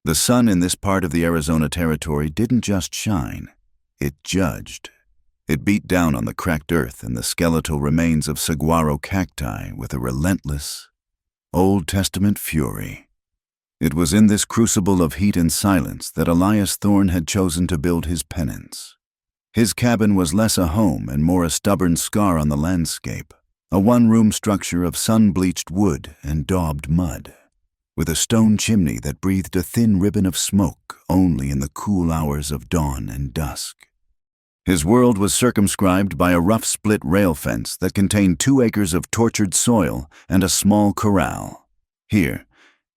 The sun in this part of the Arizona Territory didn't just shine, it judged. It beat down on the cracked earth and the skeletal remains of saguaro cacti with a relentless, Old Testament fury. It was in this crucible of heat and silence that Elias Thorne had chosen to build his penance. His cabin was less a home and more a stubborn scar on the landscape, a one-room structure of sun-bleached wood and daubed mud, with a stone chimney that breathed a thin ribbon of smoke only in the cool hours of dawn and dusk. His world was circumscribed by a rough split rail fence that contained 2 acres of tortured soil and a small corral. Here,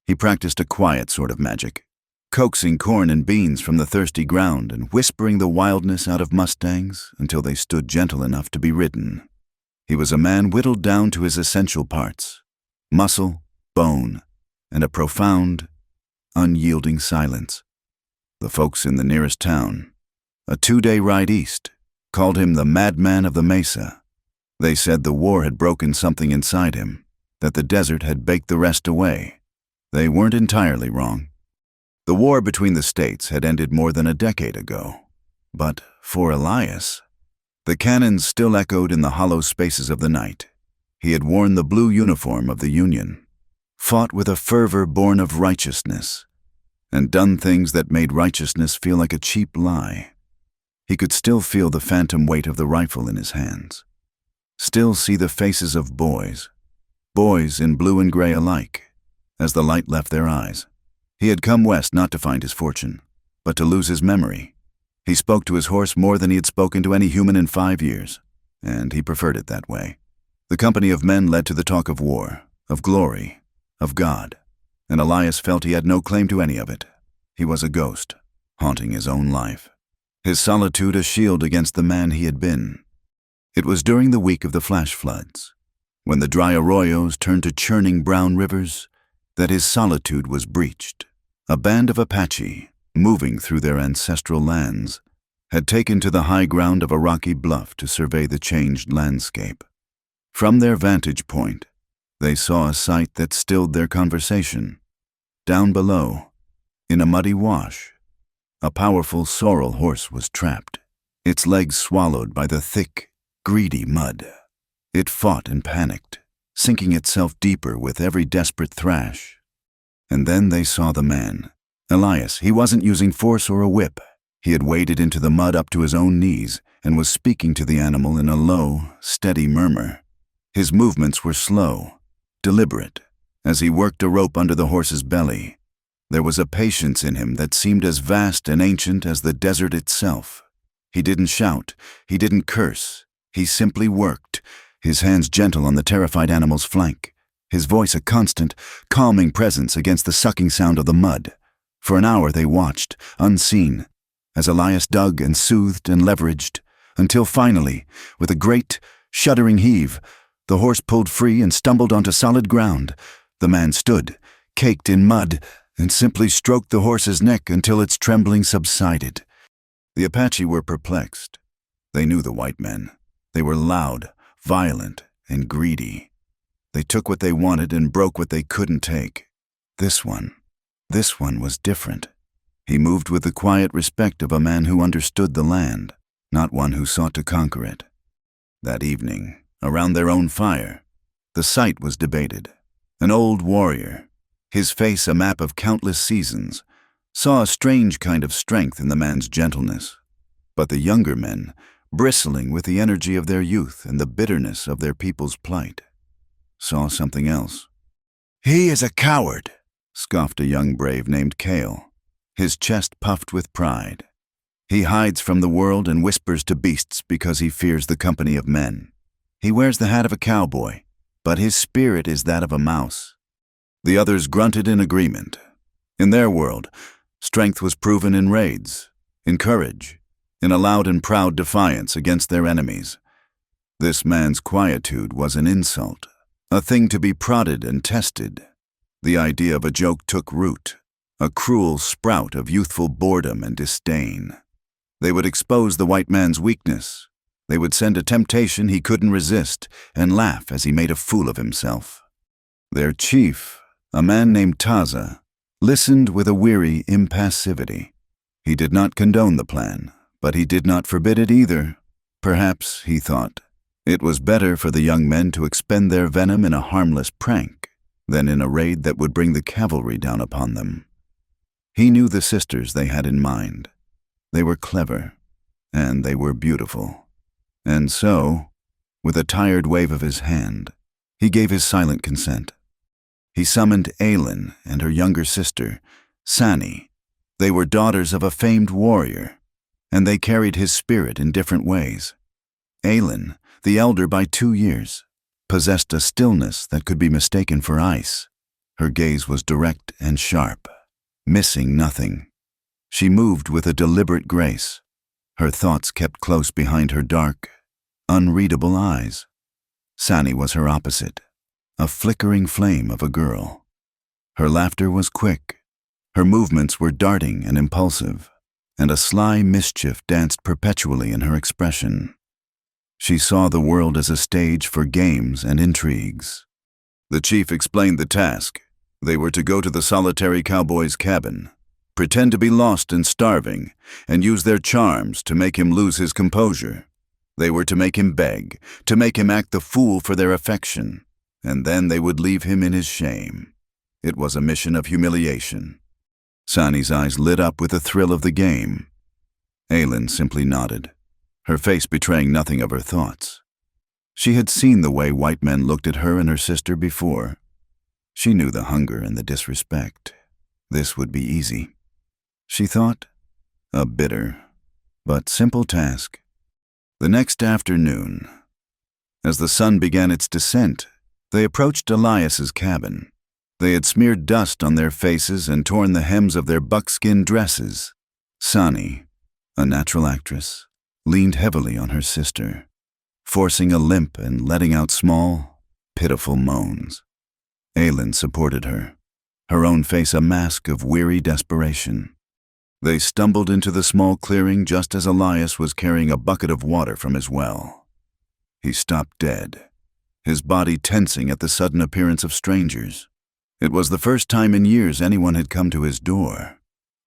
he practiced a quiet sort of magic, coaxing corn and beans from the thirsty ground and whispering the wildness out of mustangs until they stood gentle enough to be ridden. He was a man whittled down to his essential parts: muscle, bone, and a profound, unyielding silence. The folks in the nearest town, a 2-day ride east, called him the madman of the mesa. They said the war had broken something inside him, that the desert had baked the rest away. They weren't entirely wrong. The war between the states had ended more than a decade ago. But for Elias, the cannons still echoed in the hollow spaces of the night. He had worn the blue uniform of the Union, fought with a fervor born of righteousness, and done things that made righteousness feel like a cheap lie. He could still feel the phantom weight of the rifle in his hands, still see the faces of boys in blue and gray alike, as the light left their eyes. He had come west not to find his fortune, but to lose his memory. He spoke to his horse more than he had spoken to any human in 5 years, and he preferred it that way. The company of men led to the talk of war, of glory, of God, and Elias felt he had no claim to any of it. He was a ghost, haunting his own life, his solitude a shield against the man he had been. It was during the week of the flash floods, when the dry arroyos turned to churning brown rivers, that his solitude was breached. A band of Apache, moving through their ancestral lands, had taken to the high ground of a rocky bluff to survey the changed landscape. From their vantage point, they saw a sight that stilled their conversation. Down below, in a muddy wash, a powerful sorrel horse was trapped, its legs swallowed by the thick, greedy mud. It fought and panicked, sinking itself deeper with every desperate thrash. And then they saw the man. Elias, he wasn't using force or a whip. He had waded into the mud up to his own knees and was speaking to the animal in a low, steady murmur. His movements were slow, deliberate, as he worked a rope under the horse's belly. There was a patience in him that seemed as vast and ancient as the desert itself. He didn't shout, he didn't curse, he simply worked, his hands gentle on the terrified animal's flank, his voice a constant, calming presence against the sucking sound of the mud. For an hour they watched, unseen, as Elias dug and soothed and leveraged, until finally, with a great, shuddering heave, the horse pulled free and stumbled onto solid ground. The man stood, caked in mud, and simply stroked the horse's neck until its trembling subsided. The Apache were perplexed. They knew the white men. They were loud, violent, and greedy. They took what they wanted and broke what they couldn't take. This one was different. He moved with the quiet respect of a man who understood the land, not one who sought to conquer it. That evening, around their own fire, the site was debated. An old warrior, his face a map of countless seasons, saw a strange kind of strength in the man's gentleness. But the younger men, bristling with the energy of their youth and the bitterness of their people's plight, saw something else. "He is a coward," scoffed a young brave named Cale, his chest puffed with pride. "He hides from the world and whispers to beasts because he fears the company of men. He wears the hat of a cowboy, but his spirit is that of a mouse." The others grunted in agreement. In their world, strength was proven in raids, in courage, in a loud and proud defiance against their enemies. This man's quietude was an insult, a thing to be prodded and tested. The idea of a joke took root, a cruel sprout of youthful boredom and disdain. They would expose the white man's weakness. They would send a temptation he couldn't resist and laugh as he made a fool of himself. Their chief, a man named Taza, listened with a weary impassivity. He did not condone the plan, but he did not forbid it either. Perhaps, he thought, it was better for the young men to expend their venom in a harmless prank than in a raid that would bring the cavalry down upon them. He knew the sisters they had in mind. They were clever, and they were beautiful. And so, with a tired wave of his hand, he gave his silent consent. He summoned Aylin and her younger sister, Sani. They were daughters of a famed warrior, and they carried his spirit in different ways. Aylin, the elder by 2 years, possessed a stillness that could be mistaken for ice. Her gaze was direct and sharp, missing nothing. She moved with a deliberate grace, her thoughts kept close behind her dark, unreadable eyes. Sani was her opposite, a flickering flame of a girl. Her laughter was quick, her movements were darting and impulsive, and a sly mischief danced perpetually in her expression. She saw the world as a stage for games and intrigues. The chief explained the task. They were to go to the solitary cowboy's cabin, pretend to be lost and starving, and use their charms to make him lose his composure. They were to make him beg, to make him act the fool for their affection, and then they would leave him in his shame. It was a mission of humiliation. Sani's eyes lit up with the thrill of the game. Aylin simply nodded, her face betraying nothing of her thoughts. She had seen the way white men looked at her and her sister before. She knew the hunger and the disrespect. This would be easy. She thought, a bitter, but simple task. The next afternoon, as the sun began its descent, they approached Elias's cabin. They had smeared dust on their faces and torn the hems of their buckskin dresses. Sani, a natural actress, leaned heavily on her sister, forcing a limp and letting out small, pitiful moans. Aylin supported her, her own face a mask of weary desperation. They stumbled into the small clearing just as Elias was carrying a bucket of water from his well. He stopped dead, his body tensing at the sudden appearance of strangers. It was the first time in years anyone had come to his door.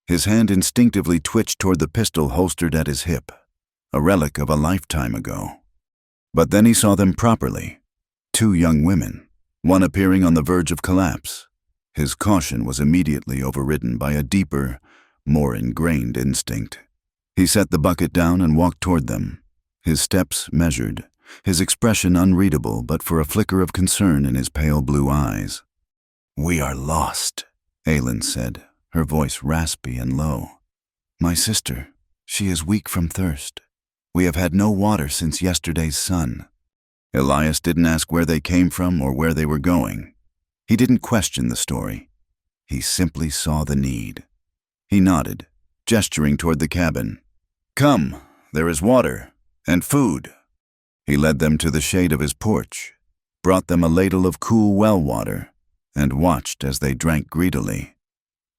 His hand instinctively twitched toward the pistol holstered at his hip, a relic of a lifetime ago. But then he saw them properly, 2 young women, one appearing on the verge of collapse. His caution was immediately overridden by a deeper, more ingrained instinct. He set the bucket down and walked toward them, his steps measured, his expression unreadable but for a flicker of concern in his pale blue eyes. "We are lost," Aylin said, her voice raspy and low. "My sister, she is weak from thirst. We have had no water since yesterday's sun." Elias didn't ask where they came from or where they were going. He didn't question the story. He simply saw the need. He nodded, gesturing toward the cabin. "Come, there is water and food." He led them to the shade of his porch, brought them a ladle of cool well water, and watched as they drank greedily.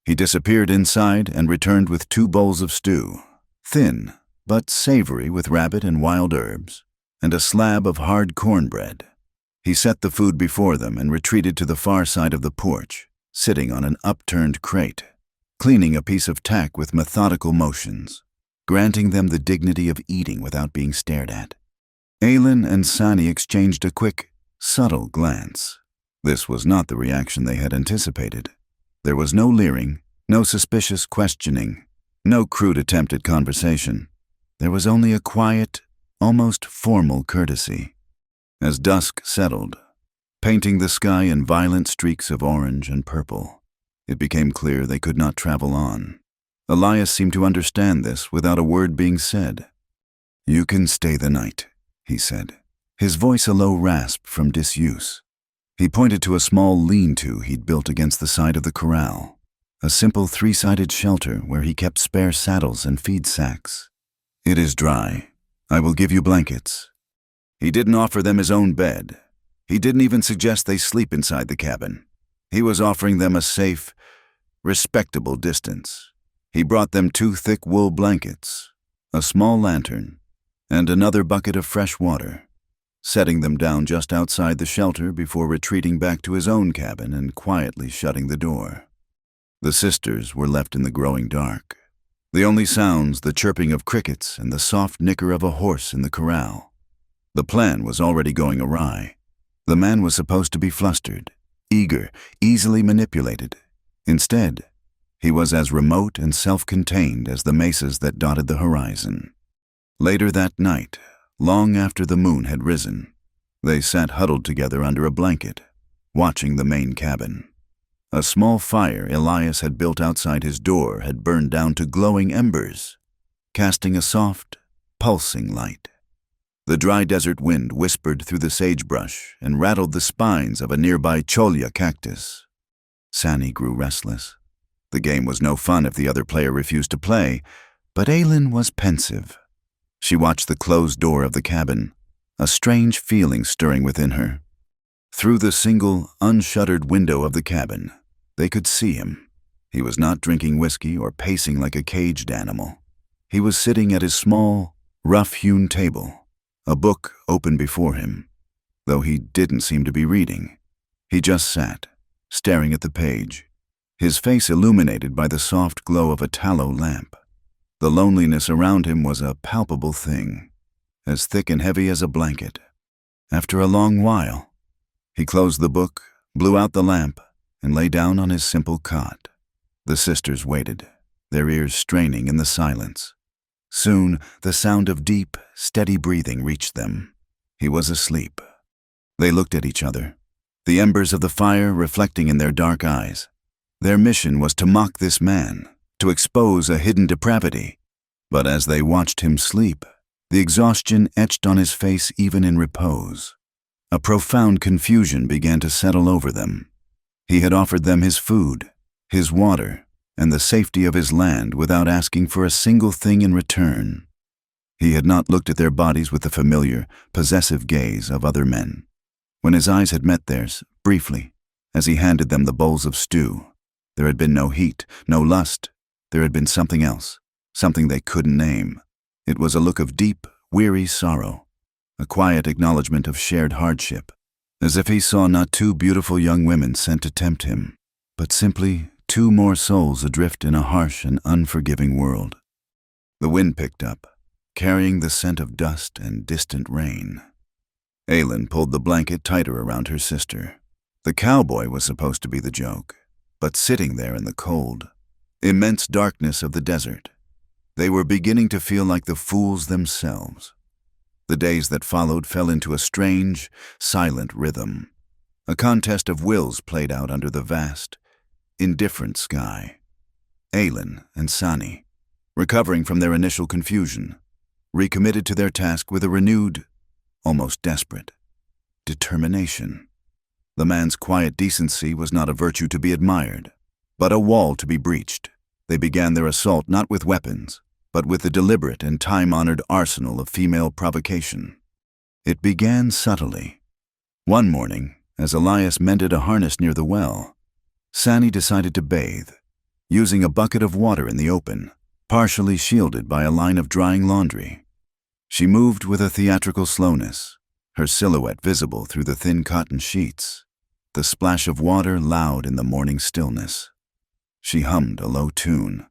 He disappeared inside and returned with 2 bowls of stew, thin but savory with rabbit and wild herbs, and a slab of hard cornbread. He set the food before them and retreated to the far side of the porch, sitting on an upturned crate, cleaning a piece of tack with methodical motions, granting them the dignity of eating without being stared at. Aylin and Sani exchanged a quick, subtle glance. This was not the reaction they had anticipated. There was no leering, no suspicious questioning, no crude attempt at conversation. There was only a quiet, almost formal courtesy. As dusk settled, painting the sky in violent streaks of orange and purple, it became clear they could not travel on. Elias seemed to understand this without a word being said. "You can stay the night," he said, his voice a low rasp from disuse. He pointed to a small lean-to he'd built against the side of the corral, a simple 3-sided shelter where he kept spare saddles and feed sacks. "It is dry. I will give you blankets." He didn't offer them his own bed. He didn't even suggest they sleep inside the cabin. He was offering them a safe, respectable distance. He brought them 2 thick wool blankets, a small lantern, and another bucket of fresh water, setting them down just outside the shelter before retreating back to his own cabin and quietly shutting the door. The sisters were left in the growing dark. The only sounds, the chirping of crickets and the soft nicker of a horse in the corral. The plan was already going awry. The man was supposed to be flustered, eager, easily manipulated. Instead, he was as remote and self-contained as the mesas that dotted the horizon. Later that night, long after the moon had risen, they sat huddled together under a blanket, watching the main cabin. A small fire Elias had built outside his door had burned down to glowing embers, casting a soft, pulsing light. The dry desert wind whispered through the sagebrush and rattled the spines of a nearby cholla cactus. Sani grew restless. The game was no fun if the other player refused to play, but Aylin was pensive. She watched the closed door of the cabin, a strange feeling stirring within her. Through the single, unshuttered window of the cabin, they could see him. He was not drinking whiskey or pacing like a caged animal. He was sitting at his small, rough-hewn table, a book open before him, though he didn't seem to be reading. He just sat, staring at the page, his face illuminated by the soft glow of a tallow lamp. The loneliness around him was a palpable thing, as thick and heavy as a blanket. After a long while, he closed the book, blew out the lamp, and lay down on his simple cot. The sisters waited, their ears straining in the silence. Soon, the sound of deep, steady breathing reached them. He was asleep. They looked at each other, the embers of the fire reflecting in their dark eyes. Their mission was to mock this man, to expose a hidden depravity. But as they watched him sleep, the exhaustion etched on his face even in repose. A profound confusion began to settle over them. He had offered them his food, his water, and the safety of his land without asking for a single thing in return. He had not looked at their bodies with the familiar, possessive gaze of other men. When his eyes had met theirs, briefly, as he handed them the bowls of stew, there had been no heat, no lust. There had been something else, something they couldn't name. It was a look of deep, weary sorrow, a quiet acknowledgement of shared hardship, as if he saw not two beautiful young women sent to tempt him, but simply two more souls adrift in a harsh and unforgiving world. The wind picked up, carrying the scent of dust and distant rain. Aylin pulled the blanket tighter around her sister. The cowboy was supposed to be the joke, but sitting there in the cold, immense darkness of the desert, they were beginning to feel like the fools themselves. The days that followed fell into a strange, silent rhythm. A contest of wills played out under the vast, indifferent sky. Aylin and Sani, recovering from their initial confusion, recommitted to their task with a renewed, almost desperate, determination. The man's quiet decency was not a virtue to be admired, but a wall to be breached. They began their assault not with weapons, but with the deliberate and time-honored arsenal of female provocation. It began subtly. One morning, as Elias mended a harness near the well, Sani decided to bathe, using a bucket of water in the open, partially shielded by a line of drying laundry. She moved with a theatrical slowness, her silhouette visible through the thin cotton sheets, the splash of water loud in the morning stillness. She hummed a low tune,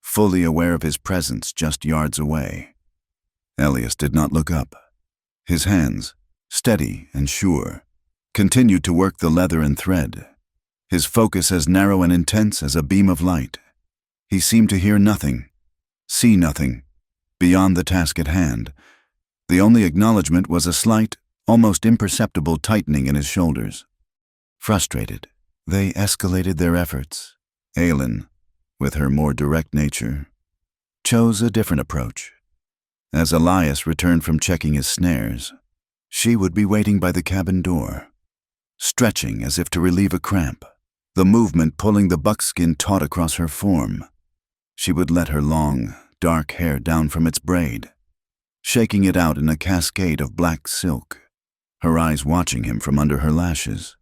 fully aware of his presence just yards away. Elias did not look up. His hands, steady and sure, continued to work the leather and thread, his focus as narrow and intense as a beam of light. He seemed to hear nothing, see nothing, beyond the task at hand. The only acknowledgement was a slight, almost imperceptible tightening in his shoulders. Frustrated, they escalated their efforts. Aylin, with her more direct nature, chose a different approach. As Elias returned from checking his snares, she would be waiting by the cabin door, stretching as if to relieve a cramp, the movement pulling the buckskin taut across her form. She would let her long, dark hair down from its braid, shaking it out in a cascade of black silk, her eyes watching him from under her lashes.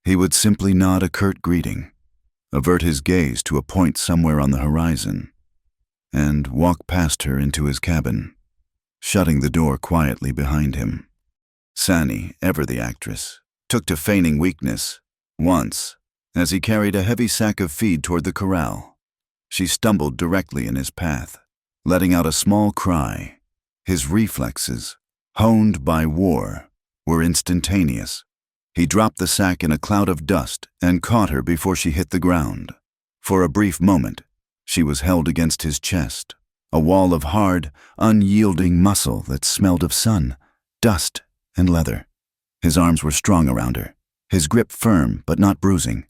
He would simply nod a curt greeting, avert his gaze to a point somewhere on the horizon, and walk past her into his cabin, shutting the door quietly behind him. Sani, ever the actress, took to feigning weakness, once, as he carried a heavy sack of feed toward the corral. She stumbled directly in his path, letting out a small cry. His reflexes, honed by war, were instantaneous. He dropped the sack in a cloud of dust and caught her before she hit the ground. For a brief moment, she was held against his chest, a wall of hard, unyielding muscle that smelled of sun, dust, and leather. His arms were strong around her, his grip firm but not bruising.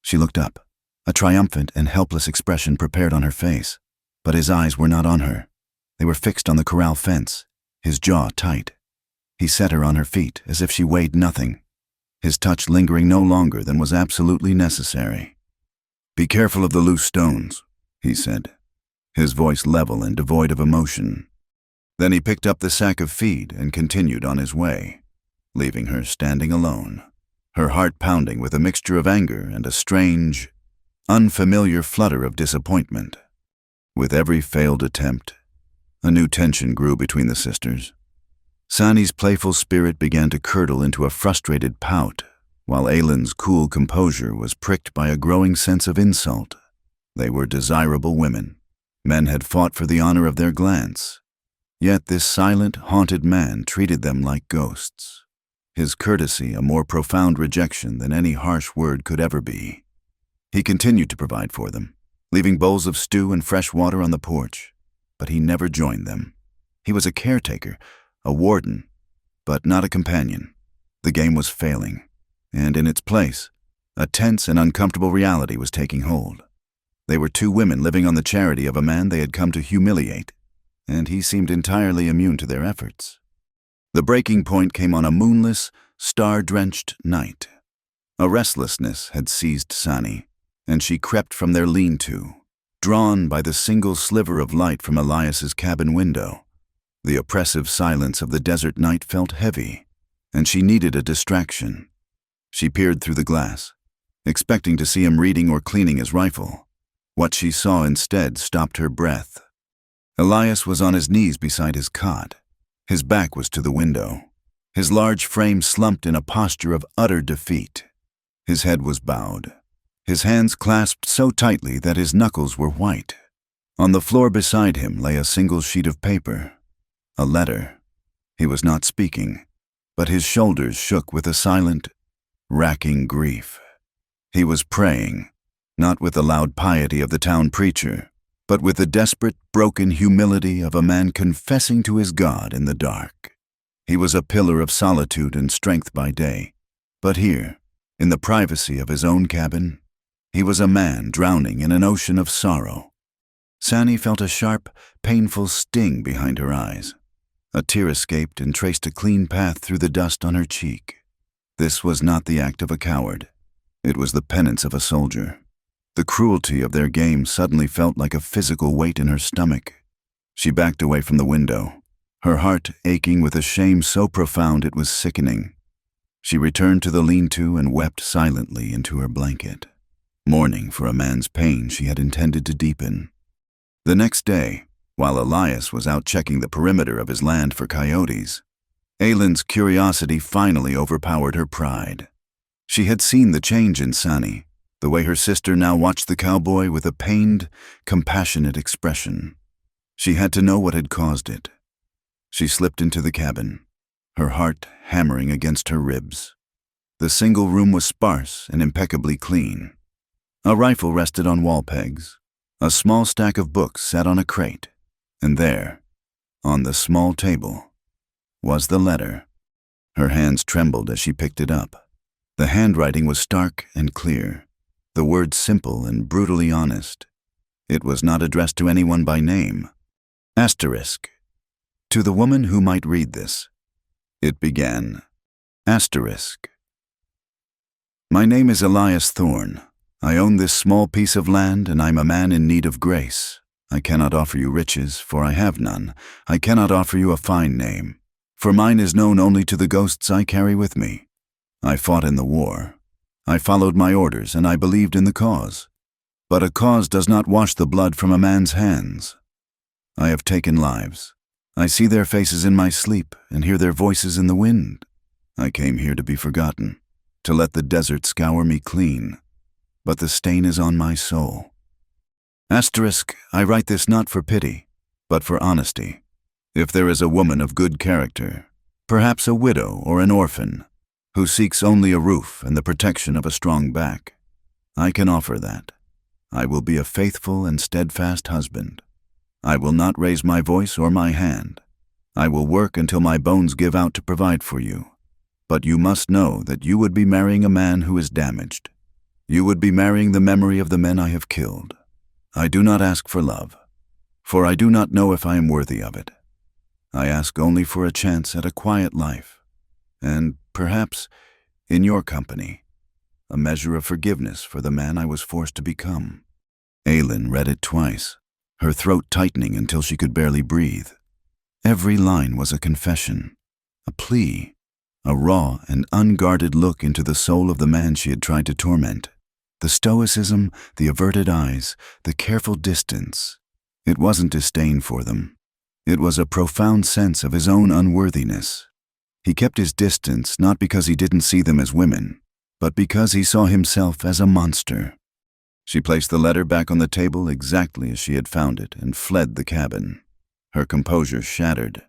She looked up, a triumphant and helpless expression prepared on her face. But his eyes were not on her. They were fixed on the corral fence, his jaw tight. He set her on her feet as if she weighed nothing, his touch lingering no longer than was absolutely necessary. "Be careful of the loose stones," he said, his voice level and devoid of emotion. Then he picked up the sack of feed and continued on his way, leaving her standing alone, her heart pounding with a mixture of anger and a strange, unfamiliar flutter of disappointment. With every failed attempt, a new tension grew between the sisters. Sani's playful spirit began to curdle into a frustrated pout, while Aylin's cool composure was pricked by a growing sense of insult. They were desirable women. Men had fought for the honor of their glance. Yet this silent, haunted man treated them like ghosts. His courtesy a more profound rejection than any harsh word could ever be. He continued to provide for them, leaving bowls of stew and fresh water on the porch, but he never joined them. He was a caretaker, a warden, but not a companion. The game was failing, and in its place, a tense and uncomfortable reality was taking hold. They were two women living on the charity of a man they had come to humiliate, and he seemed entirely immune to their efforts. The breaking point came on a moonless, star-drenched night. A restlessness had seized Sani, and she crept from their lean-to, drawn by the single sliver of light from Elias's cabin window. The oppressive silence of the desert night felt heavy, and she needed a distraction. She peered through the glass, expecting to see him reading or cleaning his rifle. What she saw instead stopped her breath. Elias was on his knees beside his cot. His back was to the window, his large frame slumped in a posture of utter defeat. His head was bowed, his hands clasped so tightly that his knuckles were white. On the floor beside him lay a single sheet of paper, a letter. He was not speaking, but his shoulders shook with a silent, racking grief. He was praying, not with the loud piety of the town preacher, but with the desperate, broken humility of a man confessing to his God in the dark. He was a pillar of solitude and strength by day, but here, in the privacy of his own cabin, he was a man drowning in an ocean of sorrow. Sani felt a sharp, painful sting behind her eyes. A tear escaped and traced a clean path through the dust on her cheek. This was not the act of a coward. It was the penance of a soldier. The cruelty of their game suddenly felt like a physical weight in her stomach. She backed away from the window, her heart aching with a shame so profound it was sickening. She returned to the lean-to and wept silently into her blanket, mourning for a man's pain she had intended to deepen. The next day, while Elias was out checking the perimeter of his land for coyotes, Aylin's curiosity finally overpowered her pride. She had seen the change in Sani, the way her sister now watched the cowboy with a pained, compassionate expression. She had to know what had caused it. She slipped into the cabin, her heart hammering against her ribs. The single room was sparse and impeccably clean. A rifle rested on wall pegs. A small stack of books sat on a crate, and there, on the small table, was the letter. Her hands trembled as she picked it up. The handwriting was stark and clear, the words simple and brutally honest. It was not addressed to anyone by name. Asterisk. To the woman who might read this. It began. Asterisk. My name is Elias Thorne. I own this small piece of land, and I'm a man in need of grace. I cannot offer you riches, for I have none. I cannot offer you a fine name, for mine is known only to the ghosts I carry with me. I fought in the war. I followed my orders, and I believed in the cause. But a cause does not wash the blood from a man's hands. I have taken lives. I see their faces in my sleep and hear their voices in the wind. I came here to be forgotten, to let the desert scour me clean. but the stain is on my soul. Asterisk, I write this not for pity, but for honesty. If there is a woman of good character, perhaps a widow or an orphan, who seeks only a roof and the protection of a strong back, I can offer that. I will be a faithful and steadfast husband. I will not raise my voice or my hand. I will work until my bones give out to provide for you. But you must know that you would be marrying a man who is damaged. You would be marrying the memory of the men I have killed. I do not ask for love, for I do not know if I am worthy of it. I ask only for a chance at a quiet life, and, perhaps, in your company, a measure of forgiveness for the man I was forced to become. Aylin read it twice, her throat tightening until she could barely breathe. Every line was a confession, a plea, a raw and unguarded look into the soul of the man she had tried to torment. The stoicism, the averted eyes, the careful distance. It wasn't disdain for them. It was a profound sense of his own unworthiness. He kept his distance not because he didn't see them as women, but because he saw himself as a monster. She placed the letter back on the table exactly as she had found it and fled the cabin, her composure shattered.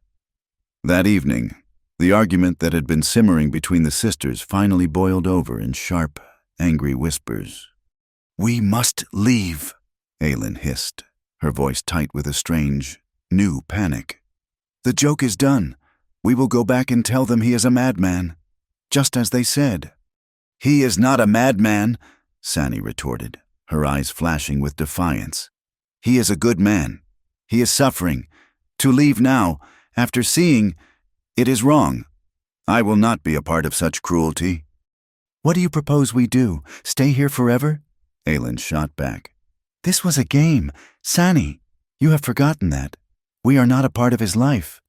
That evening, the argument that had been simmering between the sisters finally boiled over in sharp, angry whispers. "We must leave," Aylin hissed, her voice tight with a strange, new panic. "The joke is done. We will go back and tell them he is a madman, just as they said." "He is not a madman," Sani retorted, her eyes flashing with defiance. "He is a good man. He is suffering. To leave now, after seeing, it is wrong. I will not be a part of such cruelty." "What do you propose we do? Stay here forever?" Aylin shot back. "This was a game. Sani, you have forgotten that. We are not a part of his life."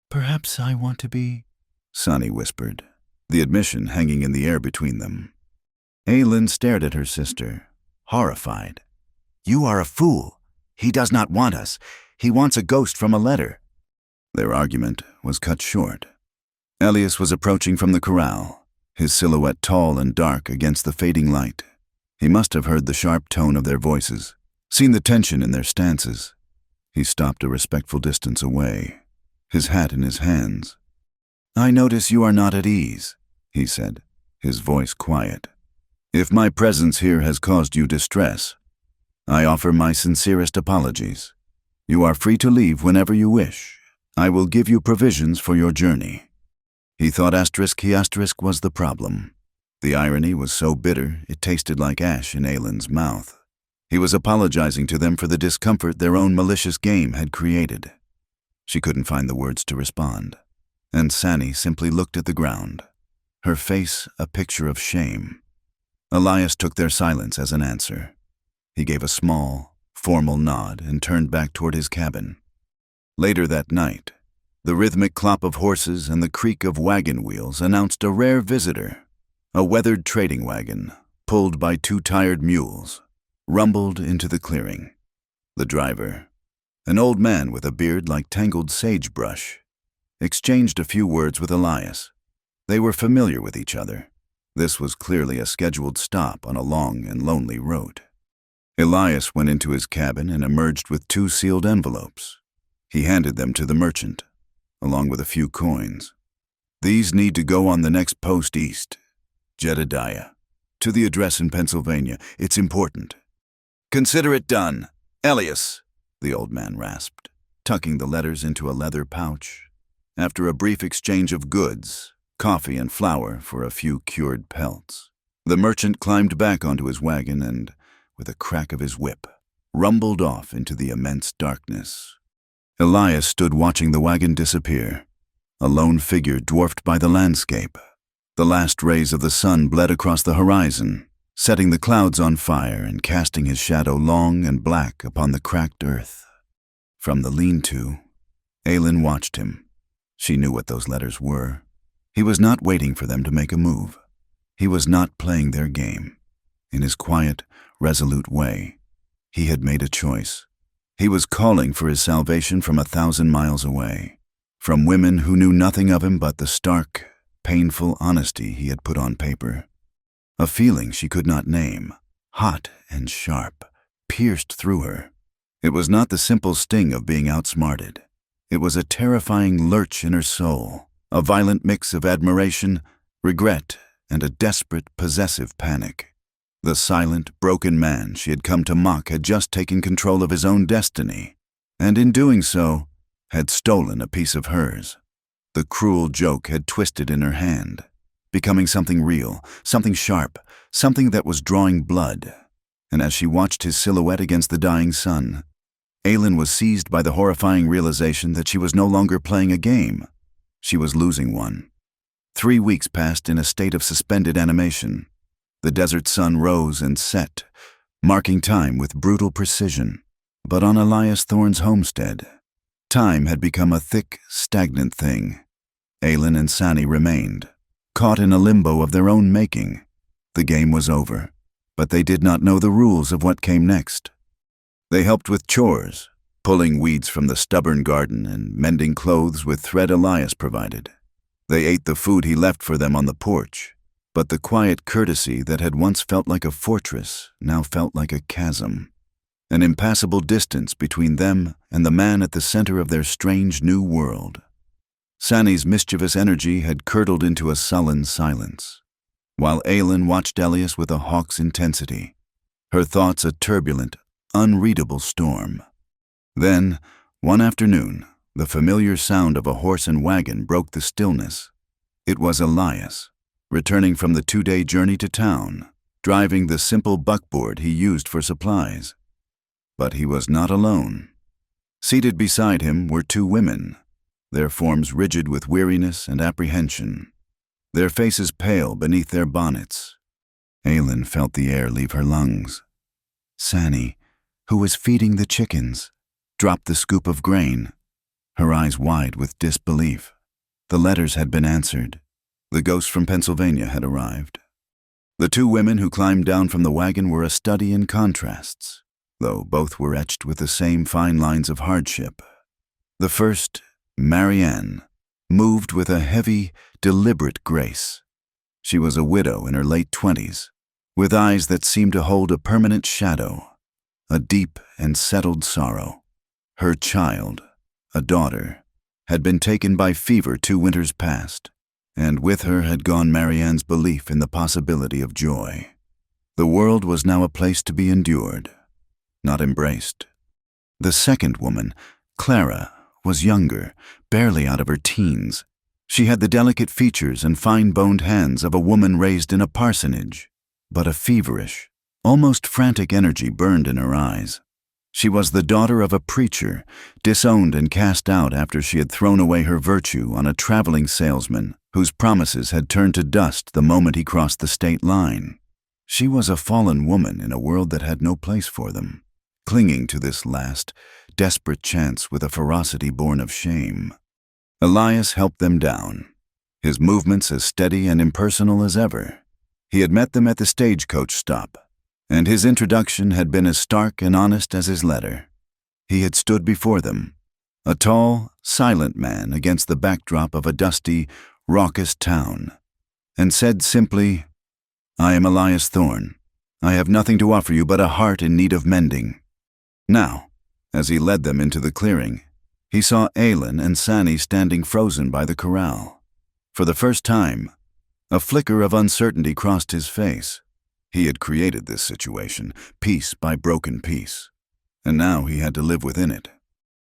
"Perhaps I want to be," Sani whispered, the admission hanging in the air between them. Aylin stared at her sister, horrified. "You are a fool. He does not want us. He wants a ghost from a letter." Their argument was cut short. Elias was approaching from the corral, his silhouette tall and dark against the fading light. He must have heard the sharp tone of their voices, seen the tension in their stances. He stopped a respectful distance away, his hat in his hands. "I notice you are not at ease," he said, his voice quiet. "If my presence here has caused you distress, I offer my sincerest apologies. You are free to leave whenever you wish. I will give you provisions for your journey." He thought he was the problem. The irony was so bitter it tasted like ash in Aylin's mouth. He was apologizing to them for the discomfort their own malicious game had created. She couldn't find the words to respond, and Sani simply looked at the ground, her face a picture of shame. Elias took their silence as an answer. He gave a small, formal nod and turned back toward his cabin. Later that night, the rhythmic clop of horses and the creak of wagon wheels announced a rare visitor. A weathered trading wagon, pulled by two tired mules, rumbled into the clearing. The driver, an old man with a beard like tangled sagebrush, exchanged a few words with Elias. They were familiar with each other. This was clearly a scheduled stop on a long and lonely road. Elias went into his cabin and emerged with 2 sealed envelopes. He handed them to the merchant, along with a few coins. "These need to go on the next post east, Jedediah, to the address in Pennsylvania. It's important." "Consider it done. Elias," the old man rasped, tucking the letters into a leather pouch. After a brief exchange of goods, coffee and flour for a few cured pelts, the merchant climbed back onto his wagon and, with a crack of his whip, rumbled off into the immense darkness. Elias stood watching the wagon disappear, a lone figure dwarfed by the landscape. The last rays of the sun bled across the horizon, setting the clouds on fire and casting his shadow long and black upon the cracked earth. From the lean-to, Aylin watched him. She knew what those letters were. He was not waiting for them to make a move. He was not playing their game. In his quiet, resolute way, he had made a choice. He was calling for his salvation from 1,000 miles away, from women who knew nothing of him but the stark, painful honesty he had put on paper. A feeling she could not name, hot and sharp, pierced through her. It was not the simple sting of being outsmarted. It was a terrifying lurch in her soul, a violent mix of admiration, regret, and a desperate, possessive panic. The silent, broken man she had come to mock had just taken control of his own destiny, and in doing so, had stolen a piece of hers. The cruel joke had twisted in her hand, becoming something real, something sharp, something that was drawing blood. And as she watched his silhouette against the dying sun, Aylin was seized by the horrifying realization that she was no longer playing a game. She was losing one. 3 weeks passed in a state of suspended animation. The desert sun rose and set, marking time with brutal precision. But on Elias Thorne's homestead, time had become a thick, stagnant thing. Aylin and Sani remained, caught in a limbo of their own making. The game was over, but they did not know the rules of what came next. They helped with chores, pulling weeds from the stubborn garden and mending clothes with thread Elias provided. They ate the food he left for them on the porch, but the quiet courtesy that had once felt like a fortress now felt like a chasm, an impassable distance between them and the man at the center of their strange new world. Sani's mischievous energy had curdled into a sullen silence, while Aylin watched Elias with a hawk's intensity, her thoughts a turbulent, unreadable storm. Then, one afternoon, the familiar sound of a horse and wagon broke the stillness. It was Elias, returning from the 2-day journey to town, driving the simple buckboard he used for supplies. But he was not alone. Seated beside him were 2 women, their forms rigid with weariness and apprehension, their faces pale beneath their bonnets. Aylin felt the air leave her lungs. Sani, who was feeding the chickens, dropped the scoop of grain, her eyes wide with disbelief. The letters had been answered. The ghost from Pennsylvania had arrived. The 2 women who climbed down from the wagon were a study in contrasts, though both were etched with the same fine lines of hardship. The first, Marianne, moved with a heavy, deliberate grace. She was a widow in her late 20s, with eyes that seemed to hold a permanent shadow, a deep and settled sorrow. Her child, a daughter, had been taken by fever 2 winters past, and with her had gone Marianne's belief in the possibility of joy. The world was now a place to be endured, not embraced. The second woman, Clara, was younger, barely out of her teens. She had the delicate features and fine-boned hands of a woman raised in a parsonage, but a feverish, almost frantic energy burned in her eyes. She was the daughter of a preacher, disowned and cast out after she had thrown away her virtue on a traveling salesman whose promises had turned to dust the moment he crossed the state line. She was a fallen woman in a world that had no place for them, clinging to this last, desperate chance with a ferocity born of shame. Elias helped them down, his movements as steady and impersonal as ever. He had met them at the stagecoach stop, and his introduction had been as stark and honest as his letter. He had stood before them, a tall, silent man against the backdrop of a dusty, raucous town, and said simply, "I am Elias Thorne. I have nothing to offer you but a heart in need of mending." Now, as he led them into the clearing, he saw Aylin and Sani standing frozen by the corral. For the first time, a flicker of uncertainty crossed his face. He had created this situation, piece by broken piece, and now he had to live within it.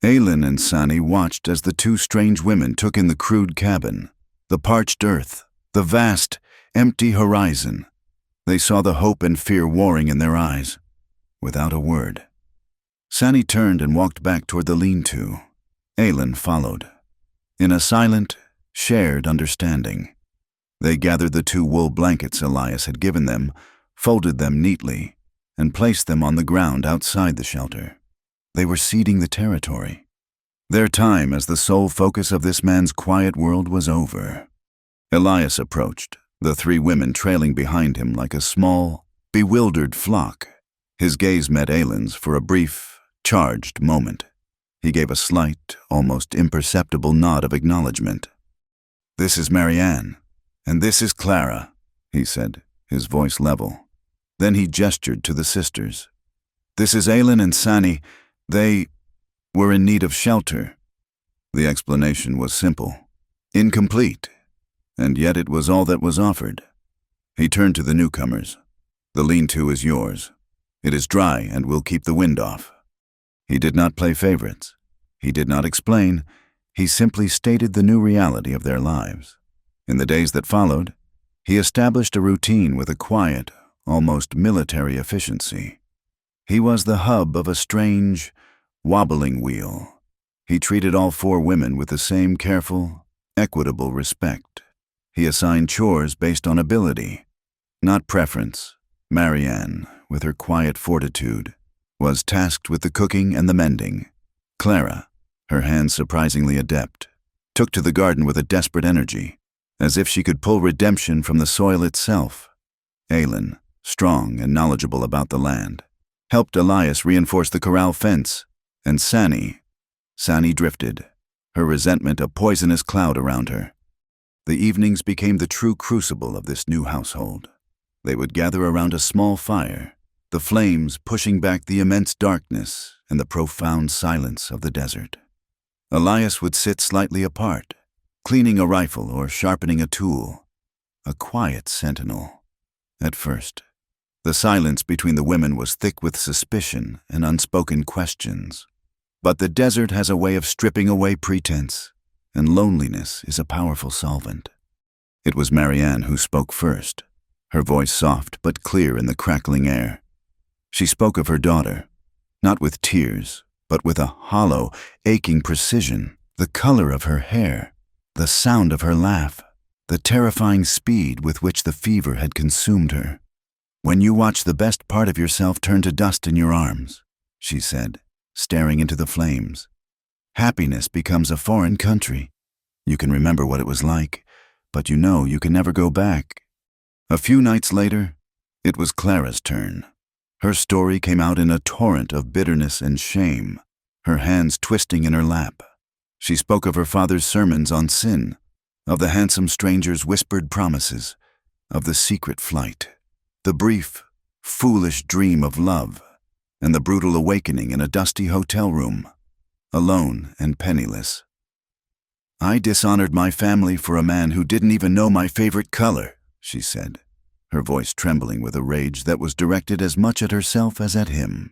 Aylin and Sani watched as the 2 strange women took in the crude cabin, the parched earth, the vast, empty horizon. They saw the hope and fear warring in their eyes, without a word. Sani turned and walked back toward the lean-to. Aylin followed, in a silent, shared understanding. They gathered the 2 wool blankets Elias had given them, folded them neatly, and placed them on the ground outside the shelter. They were ceding the territory. Their time as the sole focus of this man's quiet world was over. Elias approached, the 3 women trailing behind him like a small, bewildered flock. His gaze met Aylin's for a brief, charged moment. He gave a slight, almost imperceptible nod of acknowledgement. "This is Marianne, and this is Clara," he said, his voice level. Then he gestured to the sisters. "This is Aylin and Sani. They were in need of shelter." The explanation was simple, incomplete, and yet it was all that was offered. He turned to the newcomers. "The lean-to is yours. It is dry and will keep the wind off." He did not play favorites. He did not explain. He simply stated the new reality of their lives. In the days that followed, he established a routine with a quiet, almost military efficiency. He was the hub of a strange, wobbling wheel. He treated all 4 women with the same careful, equitable respect. He assigned chores based on ability, not preference. Marianne, with her quiet fortitude, was tasked with the cooking and the mending. Clara, her hands surprisingly adept, took to the garden with a desperate energy, as if she could pull redemption from the soil itself. Aylin, strong and knowledgeable about the land, helped Elias reinforce the corral fence, and Sani drifted, her resentment a poisonous cloud around her. The evenings became the true crucible of this new household. They would gather around a small fire, the flames pushing back the immense darkness and the profound silence of the desert. Elias would sit slightly apart, cleaning a rifle or sharpening a tool, a quiet sentinel. At first, the silence between the women was thick with suspicion and unspoken questions. But the desert has a way of stripping away pretense, and loneliness is a powerful solvent. It was Marianne who spoke first, her voice soft but clear in the crackling air. She spoke of her daughter, not with tears, but with a hollow, aching precision, the color of her hair, the sound of her laugh, the terrifying speed with which the fever had consumed her. "When you watch the best part of yourself turn to dust in your arms," she said, staring into the flames, "happiness becomes a foreign country. You can remember what it was like, but you know you can never go back." A few nights later, it was Clara's turn. Her story came out in a torrent of bitterness and shame, her hands twisting in her lap. She spoke of her father's sermons on sin, of the handsome stranger's whispered promises, of the secret flight, the brief, foolish dream of love, and the brutal awakening in a dusty hotel room, alone and penniless. "I dishonored my family for a man who didn't even know my favorite color," she said, her voice trembling with a rage that was directed as much at herself as at him.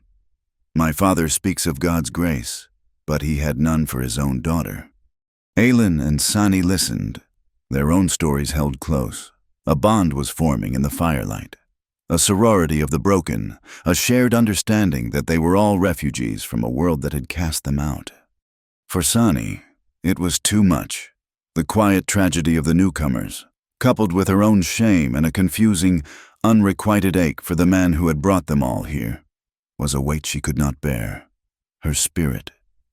"My father speaks of God's grace, but he had none for his own daughter." Aylin and Sani listened. Their own stories held close. A bond was forming in the firelight. A sorority of the broken, a shared understanding that they were all refugees from a world that had cast them out. For Sani, it was too much. The quiet tragedy of the newcomers, coupled with her own shame and a confusing, unrequited ache for the man who had brought them all here, was a weight she could not bear. Her spirit,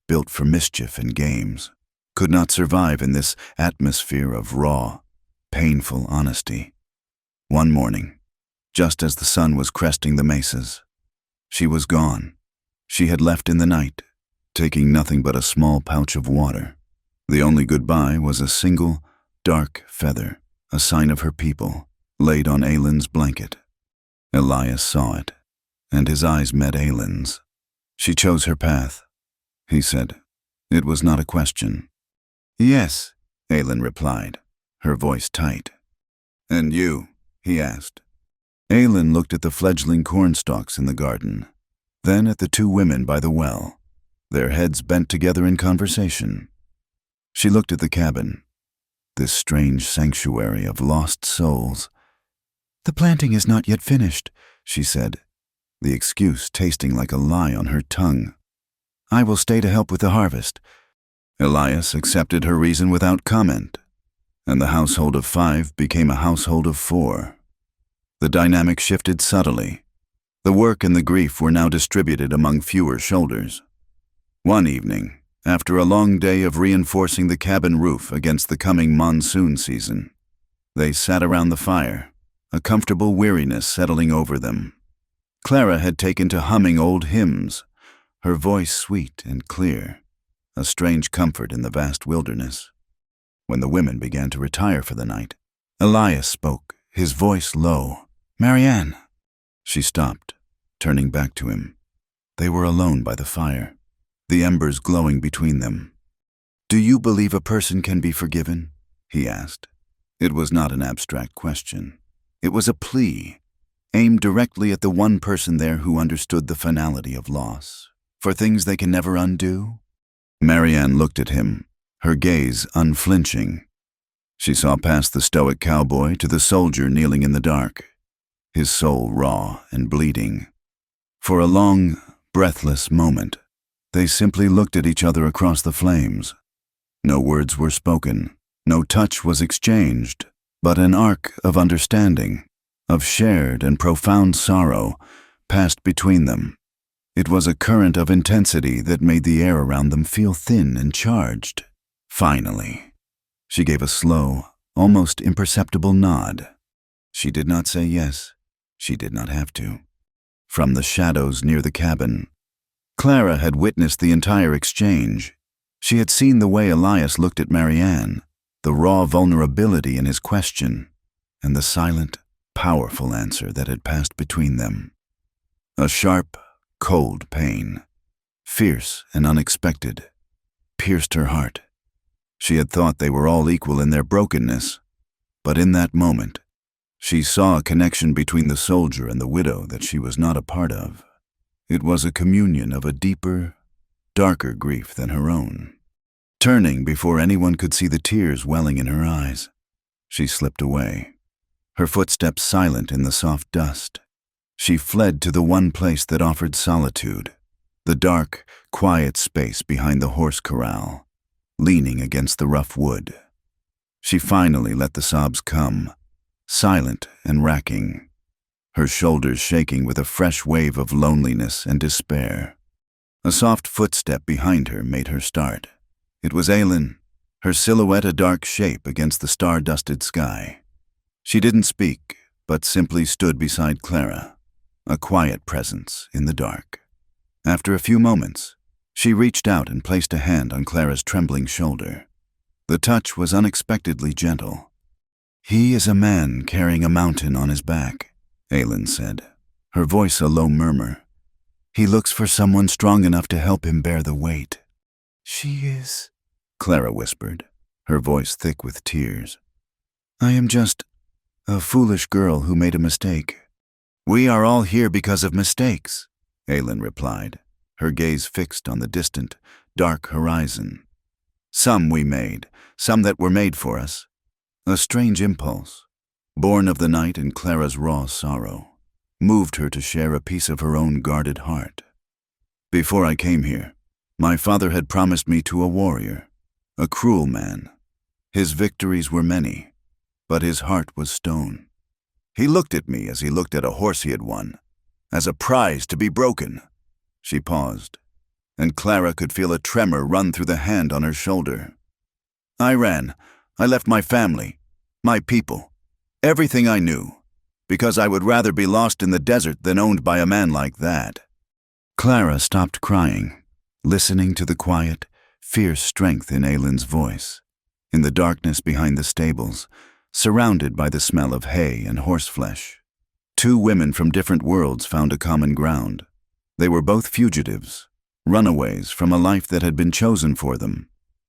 built for mischief and games, could not survive in this atmosphere of raw, painful honesty. One morning, just as the sun was cresting the mesas, she was gone. She had left in the night, taking nothing but a small pouch of water. The only goodbye was a single, dark feather, a sign of her people, laid on Aylin's blanket. Elias saw it, and his eyes met Aylin's. "She chose her path," he said. It was not a question. "Yes," Aylin replied, her voice tight. "And you?" he asked. Aylin looked at the fledgling cornstalks in the garden, then at the 2 women by the well, their heads bent together in conversation. She looked at the cabin, this strange sanctuary of lost souls. "The planting is not yet finished," she said, the excuse tasting like a lie on her tongue. "I will stay to help with the harvest." Elias accepted her reason without comment, and the household of 5 became a household of 4. The dynamic shifted subtly. The work and the grief were now distributed among fewer shoulders. One evening, after a long day of reinforcing the cabin roof against the coming monsoon season, they sat around the fire, a comfortable weariness settling over them. Clara had taken to humming old hymns, her voice sweet and clear, a strange comfort in the vast wilderness. When the women began to retire for the night, Elias spoke, his voice low. "Marianne, She stopped, turning back to him. They were alone by the fire, the embers glowing between them. "Do you believe a person can be forgiven?" he asked. It was not an abstract question. It was a plea, aimed directly at the one person there who understood the finality of loss, for things they can never undo. Marianne looked at him, her gaze unflinching. She saw past the stoic cowboy to the soldier kneeling in the dark, his soul raw and bleeding. For a long, breathless moment, they simply looked at each other across the flames. No words were spoken, no touch was exchanged, but an arc of understanding, of shared and profound sorrow, passed between them. It was a current of intensity that made the air around them feel thin and charged. Finally, she gave a slow, almost imperceptible nod. She did not say yes. She did not have to. From the shadows near the cabin, Clara had witnessed the entire exchange. She had seen the way Elias looked at Marianne, the raw vulnerability in his question, and the silent, powerful answer that had passed between them. A sharp, cold pain, fierce and unexpected, pierced her heart. She had thought they were all equal in their brokenness, but in that moment, she saw a connection between the soldier and the widow that she was not a part of. It was a communion of a deeper, darker grief than her own. Turning before anyone could see the tears welling in her eyes, she slipped away, her footsteps silent in the soft dust. She fled to the one place that offered solitude, the dark, quiet space behind the horse corral, leaning against the rough wood. She finally let the sobs come, silent and racking, her shoulders shaking with a fresh wave of loneliness and despair. A soft footstep behind her made her start. It was Aylin, her silhouette a dark shape against the star-dusted sky. She didn't speak, but simply stood beside Clara, a quiet presence in the dark. After a few moments, she reached out and placed a hand on Clara's trembling shoulder. The touch was unexpectedly gentle. "He is a man carrying a mountain on his back," Aylin said, her voice a low murmur. "He looks for someone strong enough to help him bear the weight." "She is," Clara whispered, her voice thick with tears. "I am just a foolish girl who made a mistake." "We are all here because of mistakes," Aylin replied, her gaze fixed on the distant, dark horizon. "Some we made, some that were made for us." A strange impulse, born of the night and Clara's raw sorrow, moved her to share a piece of her own guarded heart. "Before I came here, my father had promised me to a warrior, a cruel man. His victories were many, but his heart was stone. He looked at me as he looked at a horse he had won, as a prize to be broken." She paused, and Clara could feel a tremor run through the hand on her shoulder. "I ran. I left my family, my people, everything I knew, because I would rather be lost in the desert than owned by a man like that." Clara stopped crying, listening to the quiet, fierce strength in Aylin's voice. In the darkness behind the stables, surrounded by the smell of hay and horseflesh, two women from different worlds found a common ground. They were both fugitives, runaways from a life that had been chosen for them,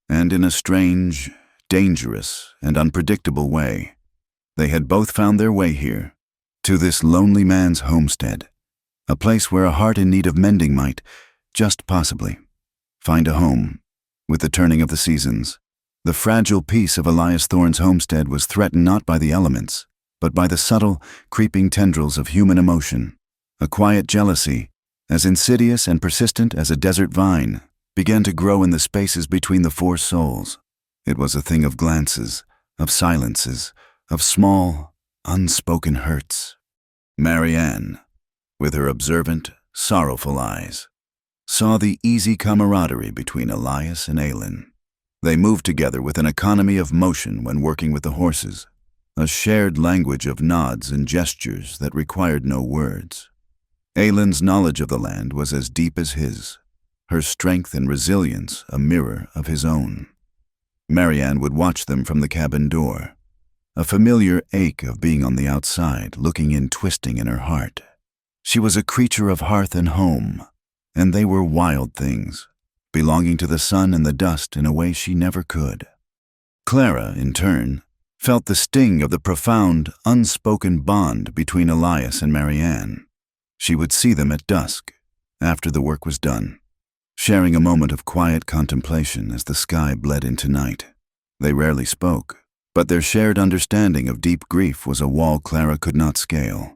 and in a strange, dangerous, and unpredictable way, they had both found their way here, to this lonely man's homestead, a place where a heart in need of mending might, just possibly, find a home. With the turning of the seasons, the fragile peace of Elias Thorne's homestead was threatened not by the elements, but by the subtle, creeping tendrils of human emotion. A quiet jealousy, as insidious and persistent as a desert vine, began to grow in the spaces between the four souls. It was a thing of glances, of silences, of small, unspoken hurts. Marianne, with her observant, sorrowful eyes, saw the easy camaraderie between Elias and Aylin. They moved together with an economy of motion when working with the horses, a shared language of nods and gestures that required no words. Aylin's knowledge of the land was as deep as his, her strength and resilience a mirror of his own. Marianne would watch them from the cabin door, a familiar ache of being on the outside, looking in twisting in her heart. She was a creature of hearth and home, and they were wild things, belonging to the sun and the dust in a way she never could. Clara, in turn, felt the sting of the profound, unspoken bond between Elias and Marianne. She would see them at dusk, after the work was done, sharing a moment of quiet contemplation as the sky bled into night. They rarely spoke, but their shared understanding of deep grief was a wall Clara could not scale.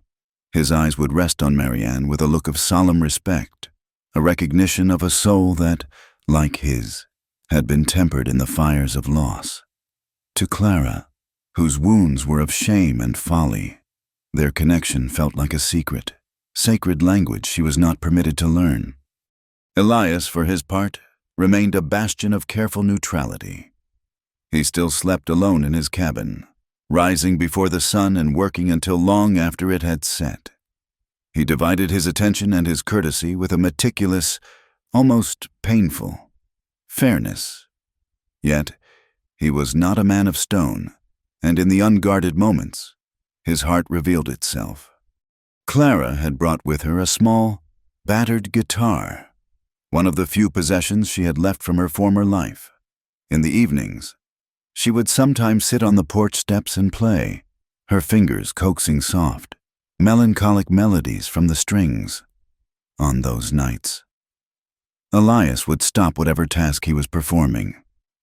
His eyes would rest on Marianne with a look of solemn respect, a recognition of a soul that, like his, had been tempered in the fires of loss. To Clara, whose wounds were of shame and folly, their connection felt like a secret, sacred language she was not permitted to learn. Elias, for his part, remained a bastion of careful neutrality. He still slept alone in his cabin, rising before the sun and working until long after it had set. He divided his attention and his courtesy with a meticulous, almost painful, fairness. Yet, he was not a man of stone, and in the unguarded moments, his heart revealed itself. Clara had brought with her a small, battered guitar, one of the few possessions she had left from her former life. In the evenings, she would sometimes sit on the porch steps and play, her fingers coaxing soft, melancholic melodies from the strings. On those nights, Elias would stop whatever task he was performing,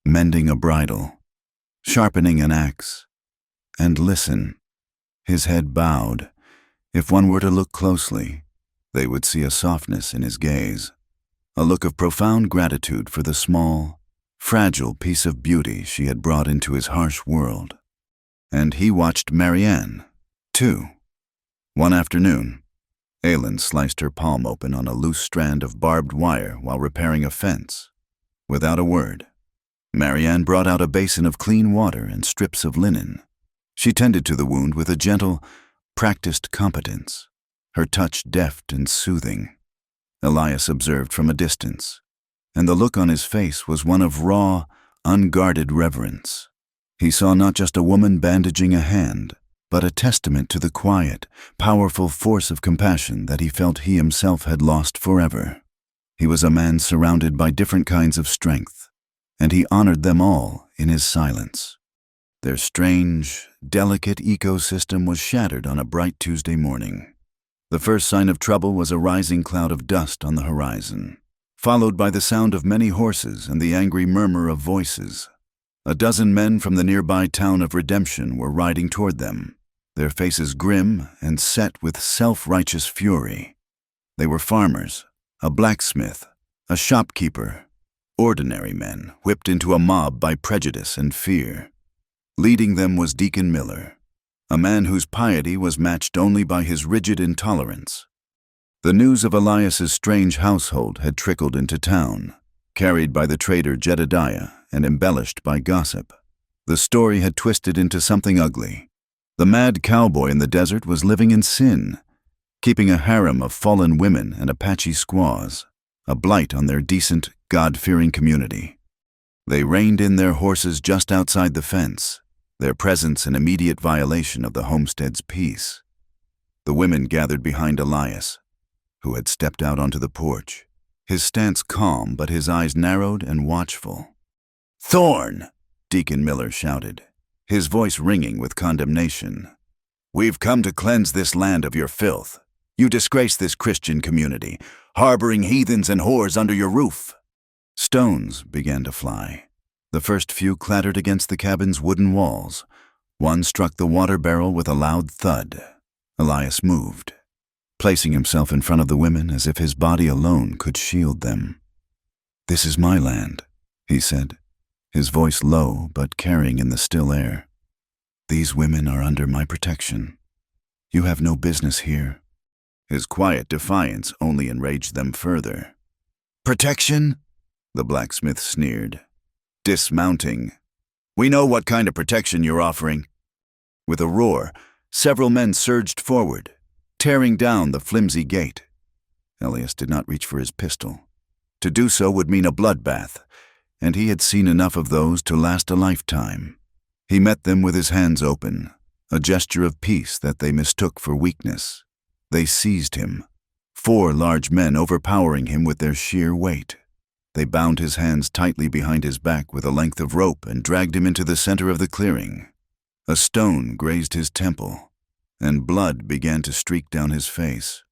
mending a bridle, sharpening an axe, and listen, his head bowed. If one were to look closely, they would see a softness in his gaze, a look of profound gratitude for the small, fragile piece of beauty she had brought into his harsh world. And he watched Marianne, too. One afternoon, Aylin sliced her palm open on a loose strand of barbed wire while repairing a fence. Without a word, Marianne brought out a basin of clean water and strips of linen. She tended to the wound with a gentle, practiced competence, her touch deft and soothing. Elias observed from a distance, and the look on his face was one of raw, unguarded reverence. He saw not just a woman bandaging a hand, but a testament to the quiet, powerful force of compassion that he felt he himself had lost forever. He was a man surrounded by different kinds of strength, and he honored them all in his silence. Their strange, delicate ecosystem was shattered on a bright Tuesday morning. The first sign of trouble was a rising cloud of dust on the horizon, followed by the sound of many horses and the angry murmur of voices. A dozen men from the nearby town of Redemption were riding toward them, their faces grim and set with self-righteous fury. They were farmers, a blacksmith, a shopkeeper, ordinary men whipped into a mob by prejudice and fear. Leading them was Deacon Miller, a man whose piety was matched only by his rigid intolerance. The news of Elias's strange household had trickled into town, carried by the trader Jedediah and embellished by gossip. The story had twisted into something ugly. The mad cowboy in the desert was living in sin, keeping a harem of fallen women and Apache squaws, a blight on their decent, God-fearing community. They reined in their horses just outside the fence, their presence an immediate violation of the homestead's peace. The women gathered behind Elias, who had stepped out onto the porch, his stance calm but his eyes narrowed and watchful. "Thorn!" Deacon Miller shouted, his voice ringing with condemnation. "We've come to cleanse this land of your filth. You disgrace this Christian community, harboring heathens and whores under your roof." Stones began to fly. The first few clattered against the cabin's wooden walls. One struck the water barrel with a loud thud. Elias moved, placing himself in front of the women as if his body alone could shield them. "This is my land," he said, his voice low but carrying in the still air. "These women are under my protection. You have no business here." His quiet defiance only enraged them further. "Protection?" the blacksmith sneered, dismounting. "We know what kind of protection you're offering." With a roar, several men surged forward, tearing down the flimsy gate. Elias did not reach for his pistol. To do so would mean a bloodbath, and he had seen enough of those to last a lifetime. He met them with his hands open, a gesture of peace that they mistook for weakness. They seized him, 4 large men overpowering him with their sheer weight. They bound his hands tightly behind his back with a length of rope and dragged him into the center of the clearing. A stone grazed his temple, and blood began to streak down his face.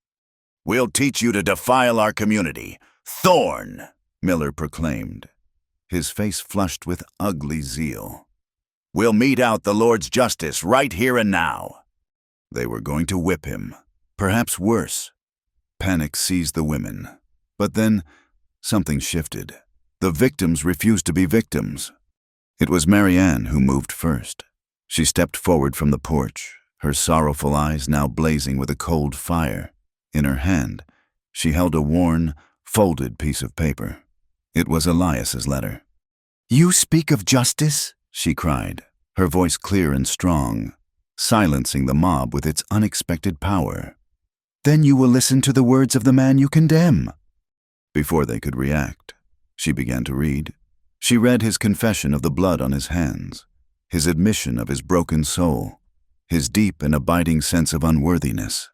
"We'll teach you to defile our community, Thorn!" Miller proclaimed, his face flushed with ugly zeal. "We'll mete out the Lord's justice right here and now." They were going to whip him, perhaps worse. Panic seized the women. But then, something shifted. The victims refused to be victims. It was Marianne who moved first. She stepped forward from the porch, her sorrowful eyes now blazing with a cold fire. In her hand, she held a worn, folded piece of paper. It was Elias's letter. "You speak of justice?" she cried, her voice clear and strong, silencing the mob with its unexpected power. "Then you will listen to the words of the man you condemn." Before they could react, she began to read. She read his confession of the blood on his hands, his admission of his broken soul, his deep and abiding sense of unworthiness.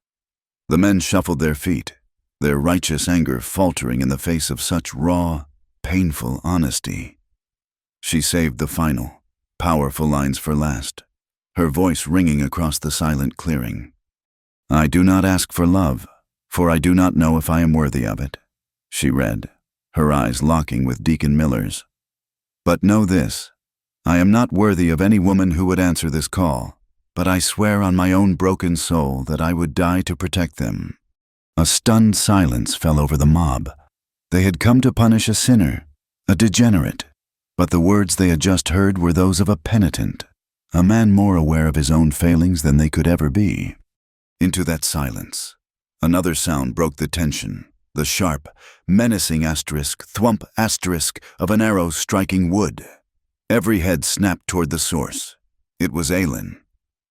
The men shuffled their feet, their righteous anger faltering in the face of such raw, painful honesty. She saved the final, powerful lines for last, her voice ringing across the silent clearing. "I do not ask for love, for I do not know if I am worthy of it," she read, her eyes locking with Deacon Miller's. "But know this, I am not worthy of any woman who would answer this call, but I swear on my own broken soul that I would die to protect them." A stunned silence fell over the mob. They had come to punish a sinner, a degenerate, but the words they had just heard were those of a penitent, a man more aware of his own failings than they could ever be. Into that silence, another sound broke the tension, the sharp, menacing asterisk, thwump asterisk of an arrow striking wood. Every head snapped toward the source. It was Aylin.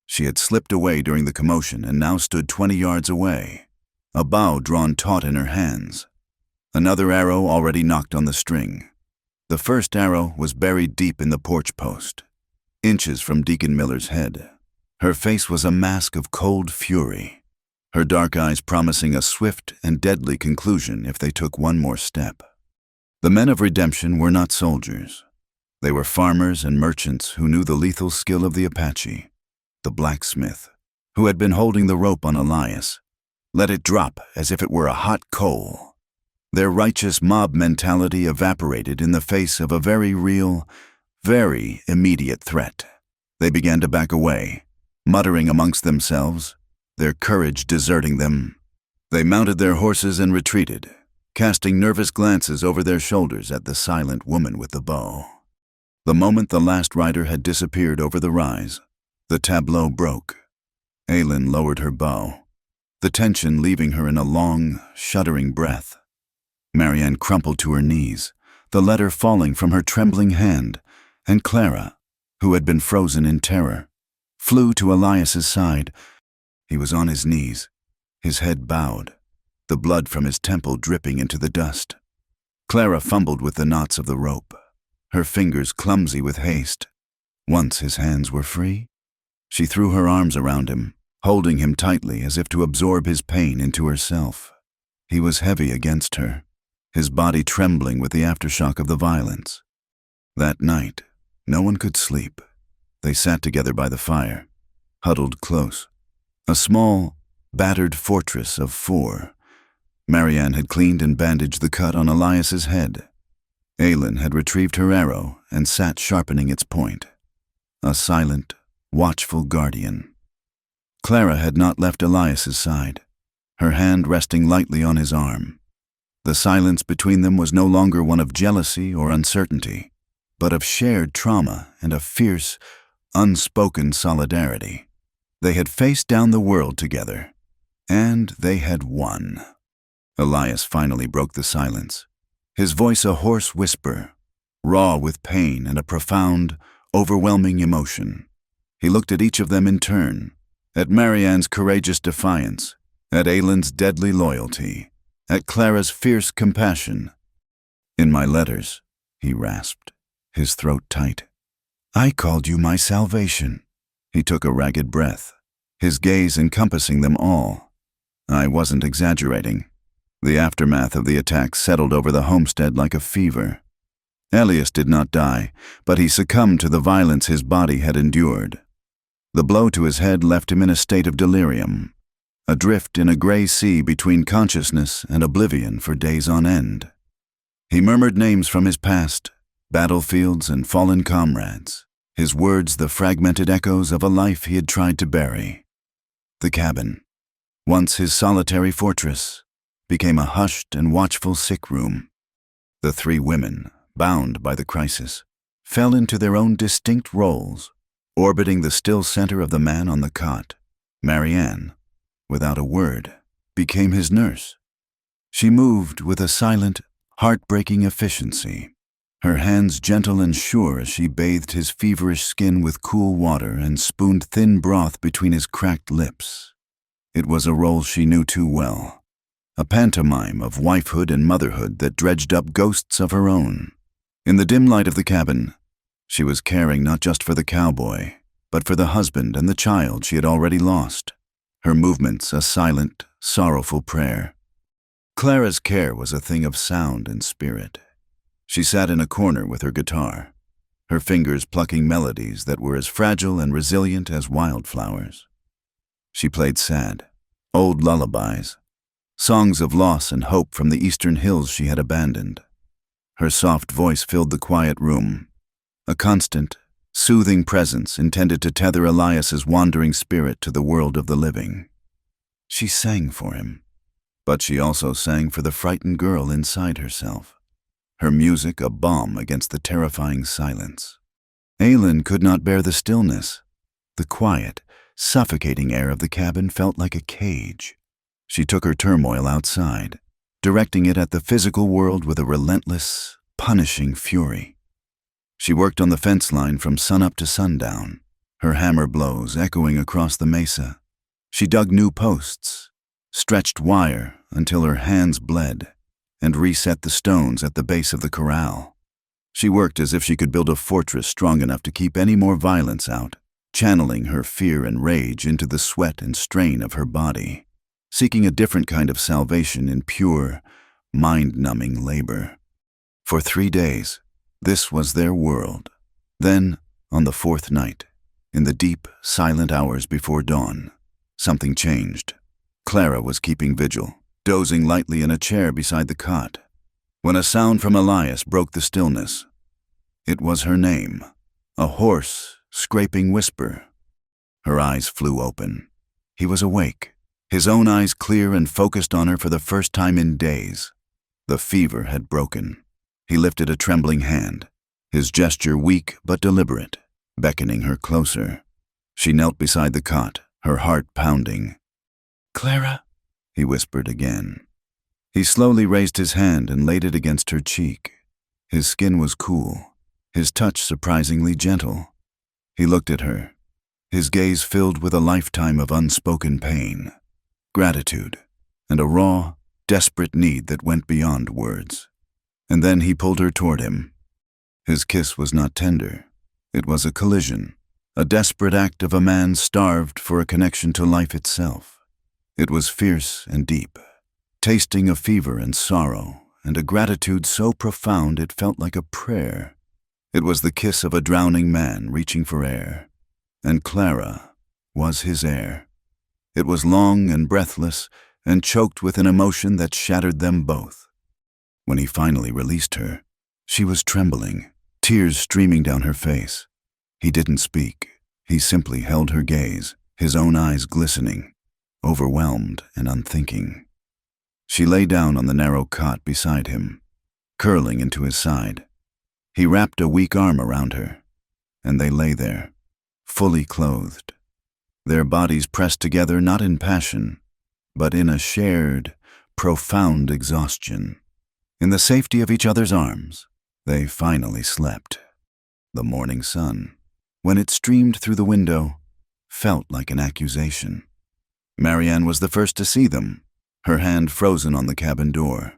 She had slipped away during the commotion and now stood 20 yards away, a bow drawn taut in her hands. Another arrow already knocked on the string. The first arrow was buried deep in the porch post, inches from Deacon Miller's head. Her face was a mask of cold fury, her dark eyes promising a swift and deadly conclusion if they took one more step. The men of redemption were not soldiers. They were farmers and merchants who knew the lethal skill of the Apache. The blacksmith, who had been holding the rope on Elias, let it drop as if it were a hot coal. Their righteous mob mentality evaporated in the face of a very real, very immediate threat. They began to back away, muttering amongst themselves, their courage deserting them. They mounted their horses and retreated, casting nervous glances over their shoulders at the silent woman with the bow. The moment the last rider had disappeared over the rise, the tableau broke. Aylin lowered her bow, the tension leaving her in a long, shuddering breath. Marianne crumpled to her knees, the letter falling from her trembling hand, and Clara, who had been frozen in terror, flew to Elias's side. He was on his knees, his head bowed, the blood from his temple dripping into the dust. Clara fumbled with the knots of the rope, her fingers clumsy with haste. Once his hands were free, she threw her arms around him, holding him tightly as if to absorb his pain into herself. He was heavy against her, his body trembling with the aftershock of the violence. That night, no one could sleep. They sat together by the fire, huddled close. A small, battered fortress of 4. Marianne had cleaned and bandaged the cut on Elias's head. Aylin had retrieved her arrow and sat sharpening its point. A silent, watchful guardian. Clara had not left Elias's side, her hand resting lightly on his arm. The silence between them was no longer one of jealousy or uncertainty, but of shared trauma and a fierce, unspoken solidarity. They had faced down the world together, and they had won. Elias finally broke the silence, his voice a hoarse whisper, raw with pain and a profound, overwhelming emotion. He looked at each of them in turn, at Marianne's courageous defiance, at Aylin's deadly loyalty, at Clara's fierce compassion. "In my letters," he rasped, his throat tight, "I called you my salvation." He took a ragged breath, his gaze encompassing them all. "I wasn't exaggerating. The aftermath of the attack settled over the homestead like a fever. Elias did not die, but he succumbed to the violence his body had endured. The blow to his head left him in a state of delirium, adrift in a gray sea between consciousness and oblivion for days on end. He murmured names from his past, battlefields and fallen comrades, his words the fragmented echoes of a life he had tried to bury. The cabin, once his solitary fortress, became a hushed and watchful sick room. The three women, bound by the crisis, fell into their own distinct roles, orbiting the still center of the man on the cot. Marianne, without a word, became his nurse. She moved with a silent, heartbreaking efficiency, her hands gentle and sure as she bathed his feverish skin with cool water and spooned thin broth between his cracked lips. It was a role she knew too well, a pantomime of wifehood and motherhood that dredged up ghosts of her own. In the dim light of the cabin, she was caring not just for the cowboy, but for the husband and the child she had already lost, her movements a silent, sorrowful prayer. Clara's care was a thing of sound and spirit. She sat in a corner with her guitar, her fingers plucking melodies that were as fragile and resilient as wildflowers. She played sad, old lullabies, songs of loss and hope from the eastern hills she had abandoned. Her soft voice filled the quiet room, a constant, soothing presence intended to tether Elias's wandering spirit to the world of the living. She sang for him, but she also sang for the frightened girl inside herself, her music a balm against the terrifying silence. Aylin could not bear the stillness. The quiet, suffocating air of the cabin felt like a cage. She took her turmoil outside, directing it at the physical world with a relentless, punishing fury. She worked on the fence line from sunup to sundown, her hammer blows echoing across the mesa. She dug new posts, stretched wire until her hands bled, and reset the stones at the base of the corral. She worked as if she could build a fortress strong enough to keep any more violence out, channeling her fear and rage into the sweat and strain of her body, seeking a different kind of salvation in pure, mind-numbing labor. For 3 days, this was their world. Then, on the 4th night, in the deep, silent hours before dawn, something changed. Clara was keeping vigil, dozing lightly in a chair beside the cot, when a sound from Elias broke the stillness. It was her name, a hoarse, scraping whisper. Her eyes flew open. He was awake, his own eyes clear and focused on her for the first time in days. The fever had broken. He lifted a trembling hand, his gesture weak but deliberate, beckoning her closer. She knelt beside the cot, her heart pounding. "Clara," he whispered again. He slowly raised his hand and laid it against her cheek. His skin was cool, his touch surprisingly gentle. He looked at her, his gaze filled with a lifetime of unspoken pain, gratitude, and a raw, desperate need that went beyond words. And then he pulled her toward him. His kiss was not tender. It was a collision, a desperate act of a man starved for a connection to life itself. It was fierce and deep, tasting of fever and sorrow, and a gratitude so profound it felt like a prayer. It was the kiss of a drowning man reaching for air, and Clara was his air. It was long and breathless, and choked with an emotion that shattered them both. When he finally released her, she was trembling, tears streaming down her face. He didn't speak. He simply held her gaze, his own eyes glistening, overwhelmed and unthinking. She lay down on the narrow cot beside him, curling into his side. He wrapped a weak arm around her, and they lay there, fully clothed, their bodies pressed together not in passion, but in a shared, profound exhaustion. In the safety of each other's arms, they finally slept. The morning sun, when it streamed through the window, felt like an accusation. Marianne was the first to see them, her hand frozen on the cabin door.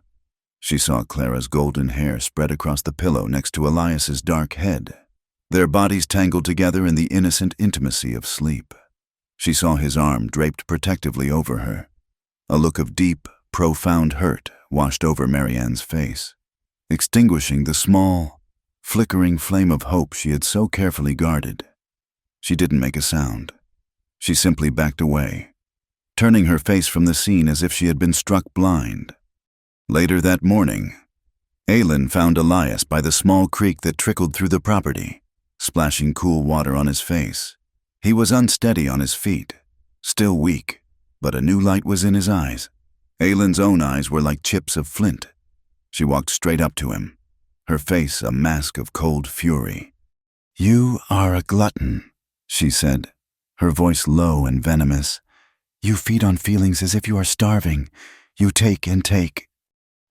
She saw Clara's golden hair spread across the pillow next to Elias's dark head, their bodies tangled together in the innocent intimacy of sleep. She saw his arm draped protectively over her, a look of deep, Profound hurt washed over Marianne's face, extinguishing the small, flickering flame of hope she had so carefully guarded. She didn't make a sound. She simply backed away, turning her face from the scene as if she had been struck blind. Later that morning, Aylin found Elias by the small creek that trickled through the property, splashing cool water on his face. He was unsteady on his feet, still weak, but a new light was in his eyes. Aylin's own eyes were like chips of flint. She walked straight up to him, her face a mask of cold fury. "You are a glutton," she said, her voice low and venomous. "You feed on feelings as if you are starving. You take and take."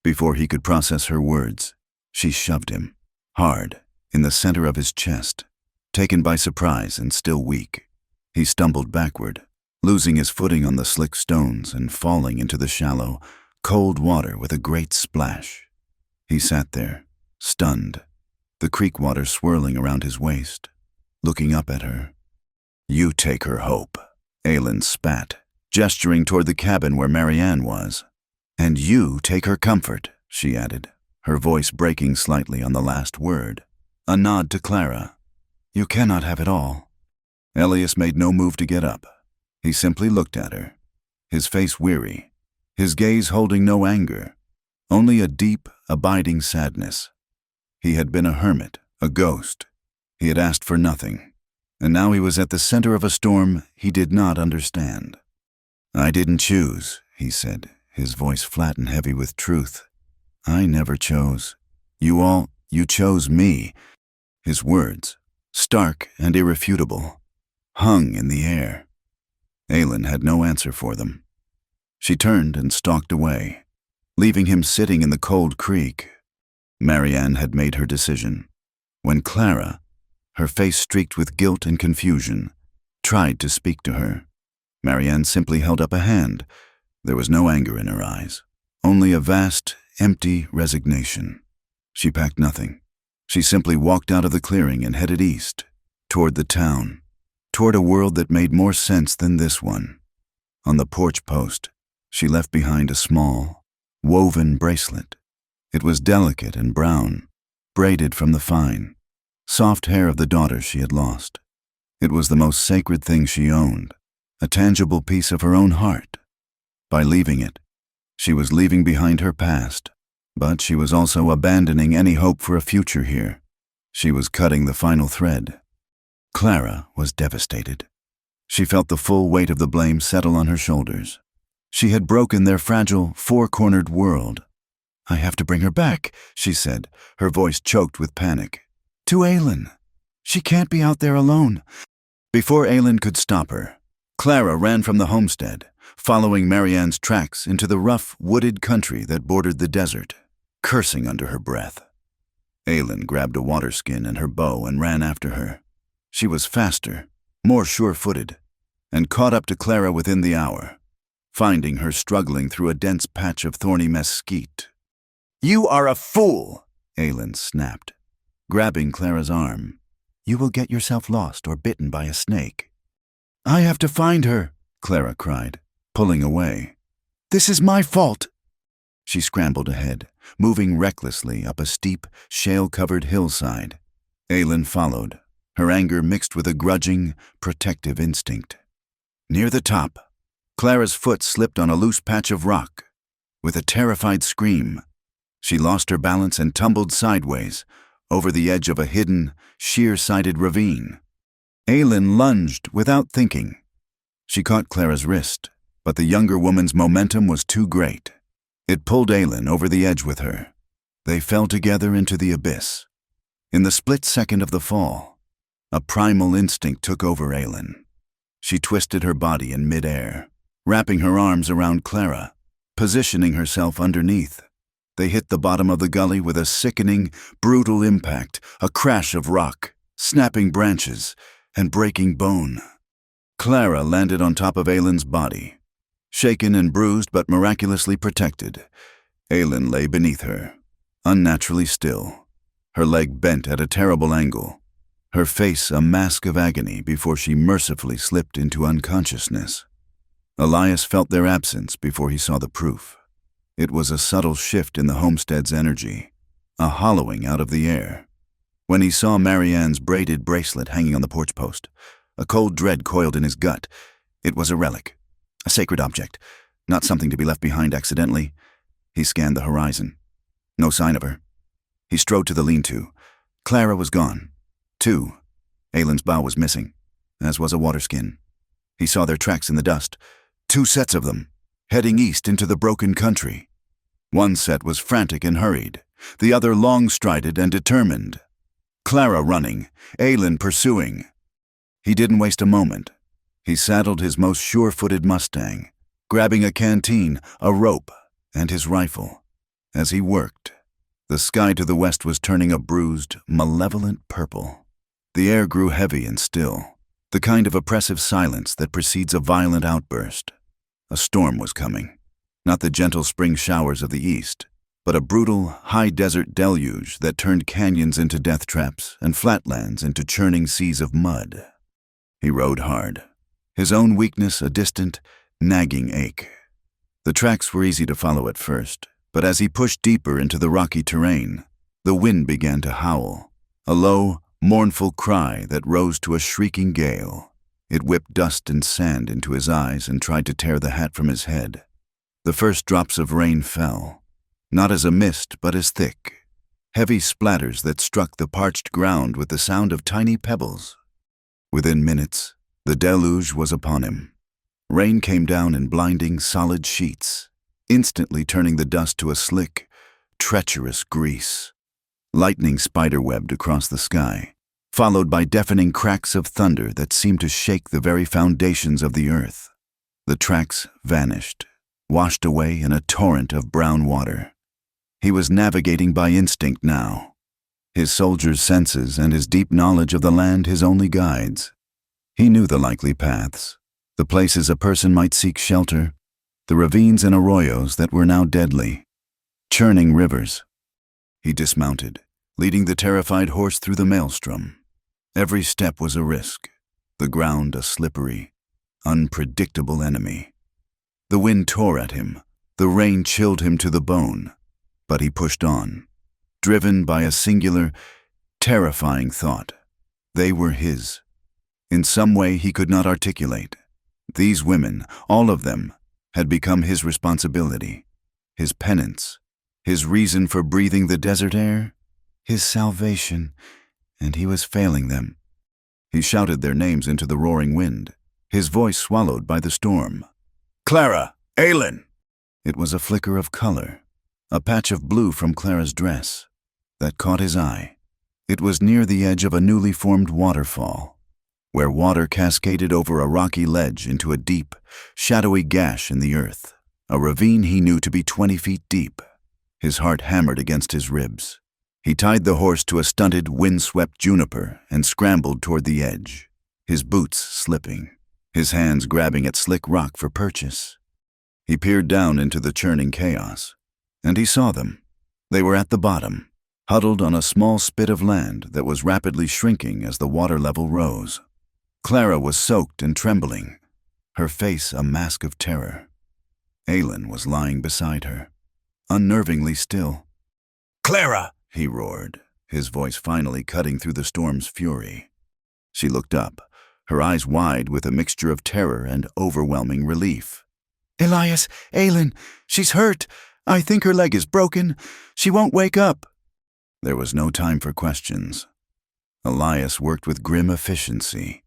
Before he could process her words, she shoved him, hard, in the center of his chest. Taken by surprise and still weak, he stumbled backward, losing his footing on the slick stones and falling into the shallow, cold water with a great splash. He sat there, stunned, the creek water swirling around his waist, looking up at her. "You take her hope," Aylin spat, gesturing toward the cabin where Marianne was. "And you take her comfort," she added, her voice breaking slightly on the last word. A nod to Clara. "You cannot have it all." Elias made no move to get up. He simply looked at her, his face weary, his gaze holding no anger, only a deep, abiding sadness. He had been a hermit, a ghost. He had asked for nothing, and now he was at the center of a storm he did not understand. "I didn't choose," he said, his voice flat and heavy with truth. "I never chose. You chose me." His words, stark and irrefutable, hung in the air. Aylin had no answer for them. She turned and stalked away, leaving him sitting in the cold creek. Marianne had made her decision. When Clara, her face streaked with guilt and confusion, tried to speak to her, Marianne simply held up a hand. There was no anger in her eyes, only a vast, empty resignation. She packed nothing. She simply walked out of the clearing and headed east, toward the town, toward a world that made more sense than this one. On the porch post, she left behind a small, woven bracelet. It was delicate and brown, braided from the fine, soft hair of the daughter she had lost. It was the most sacred thing she owned, a tangible piece of her own heart. By leaving it, she was leaving behind her past, but she was also abandoning any hope for a future here. She was cutting the final thread. Clara was devastated. She felt the full weight of the blame settle on her shoulders. She had broken their fragile, four-cornered world. "I have to bring her back," she said, her voice choked with panic. "To Aylin. She can't be out there alone." Before Aylin could stop her, Clara ran from the homestead, following Marianne's tracks into the rough, wooded country that bordered the desert, cursing under her breath. Aylin grabbed a water skin and her bow and ran after her. She was faster, more sure-footed, and caught up to Clara within the hour, finding her struggling through a dense patch of thorny mesquite. "You are a fool!" Aylin snapped, grabbing Clara's arm. "You will get yourself lost or bitten by a snake." "I have to find her," Clara cried, pulling away. "This is my fault." She scrambled ahead, moving recklessly up a steep, shale-covered hillside. Aylin followed, her anger mixed with a grudging, protective instinct. Near the top, Clara's foot slipped on a loose patch of rock. With a terrified scream, she lost her balance and tumbled sideways over the edge of a hidden, sheer-sided ravine. Aylin lunged without thinking. She caught Clara's wrist, but the younger woman's momentum was too great. It pulled Aylin over the edge with her. They fell together into the abyss. In the split second of the fall, a primal instinct took over Aylin. She twisted her body in midair, wrapping her arms around Clara, positioning herself underneath. They hit the bottom of the gully with a sickening, brutal impact, a crash of rock, snapping branches, and breaking bone. Clara landed on top of Aylin's body, shaken and bruised but miraculously protected. Aylin lay beneath her, unnaturally still, her leg bent at a terrible angle, her face a mask of agony before she mercifully slipped into unconsciousness. Elias felt their absence before he saw the proof. It was a subtle shift in the homestead's energy, a hollowing out of the air. When he saw Marianne's braided bracelet hanging on the porch post, a cold dread coiled in his gut. It was a relic, a sacred object, not something to be left behind accidentally. He scanned the horizon. No sign of her. He strode to the lean-to. Clara was gone. Too. Aylin's bow was missing, as was a waterskin. He saw their tracks in the dust, 2 sets of them, heading east into the broken country. One set was frantic and hurried, the other long-strided and determined. Clara running, Aylin pursuing. He didn't waste a moment. He saddled his most sure-footed Mustang, grabbing a canteen, a rope, and his rifle. As he worked, the sky to the west was turning a bruised, malevolent purple. The air grew heavy and still, the kind of oppressive silence that precedes a violent outburst. A storm was coming, not the gentle spring showers of the east, but a brutal, high-desert deluge that turned canyons into death traps and flatlands into churning seas of mud. He rode hard, his own weakness a distant, nagging ache. The tracks were easy to follow at first, but as he pushed deeper into the rocky terrain, the wind began to howl, a low, mournful cry that rose to a shrieking gale. It whipped dust and sand into his eyes and tried to tear the hat from his head. The first drops of rain fell, not as a mist but as thick, heavy splatters that struck the parched ground with the sound of tiny pebbles. Within minutes, the deluge was upon him. Rain came down in blinding, solid sheets, instantly turning the dust to a slick, treacherous grease. Lightning spiderwebbed across the sky, followed by deafening cracks of thunder that seemed to shake the very foundations of the earth. The tracks vanished, washed away in a torrent of brown water. He was navigating by instinct now, his soldier's senses and his deep knowledge of the land his only guides. He knew the likely paths, the places a person might seek shelter, the ravines and arroyos that were now deadly, churning rivers. He dismounted, leading the terrified horse through the maelstrom. Every step was a risk, the ground a slippery, unpredictable enemy. The wind tore at him, the rain chilled him to the bone, but he pushed on, driven by a singular, terrifying thought. They were his. In some way he could not articulate. These women, all of them, had become his responsibility, his penance, his reason for breathing the desert air, his salvation, and he was failing them. He shouted their names into the roaring wind, his voice swallowed by the storm. "Clara! Aylin!" It was a flicker of color, a patch of blue from Clara's dress, that caught his eye. It was near the edge of a newly formed waterfall, where water cascaded over a rocky ledge into a deep, shadowy gash in the earth, a ravine he knew to be 20 feet deep. His heart hammered against his ribs. He tied the horse to a stunted, wind-swept juniper and scrambled toward the edge, his boots slipping, his hands grabbing at slick rock for purchase. He peered down into the churning chaos, and he saw them. They were at the bottom, huddled on a small spit of land that was rapidly shrinking as the water level rose. Clara was soaked and trembling, her face a mask of terror. Aylin was lying beside her, unnervingly still. "Clara!" he roared, his voice finally cutting through the storm's fury. She looked up, her eyes wide with a mixture of terror and overwhelming relief. "Elias, Aylin, she's hurt. I think her leg is broken. She won't wake up." There was no time for questions. Elias worked with grim efficiency.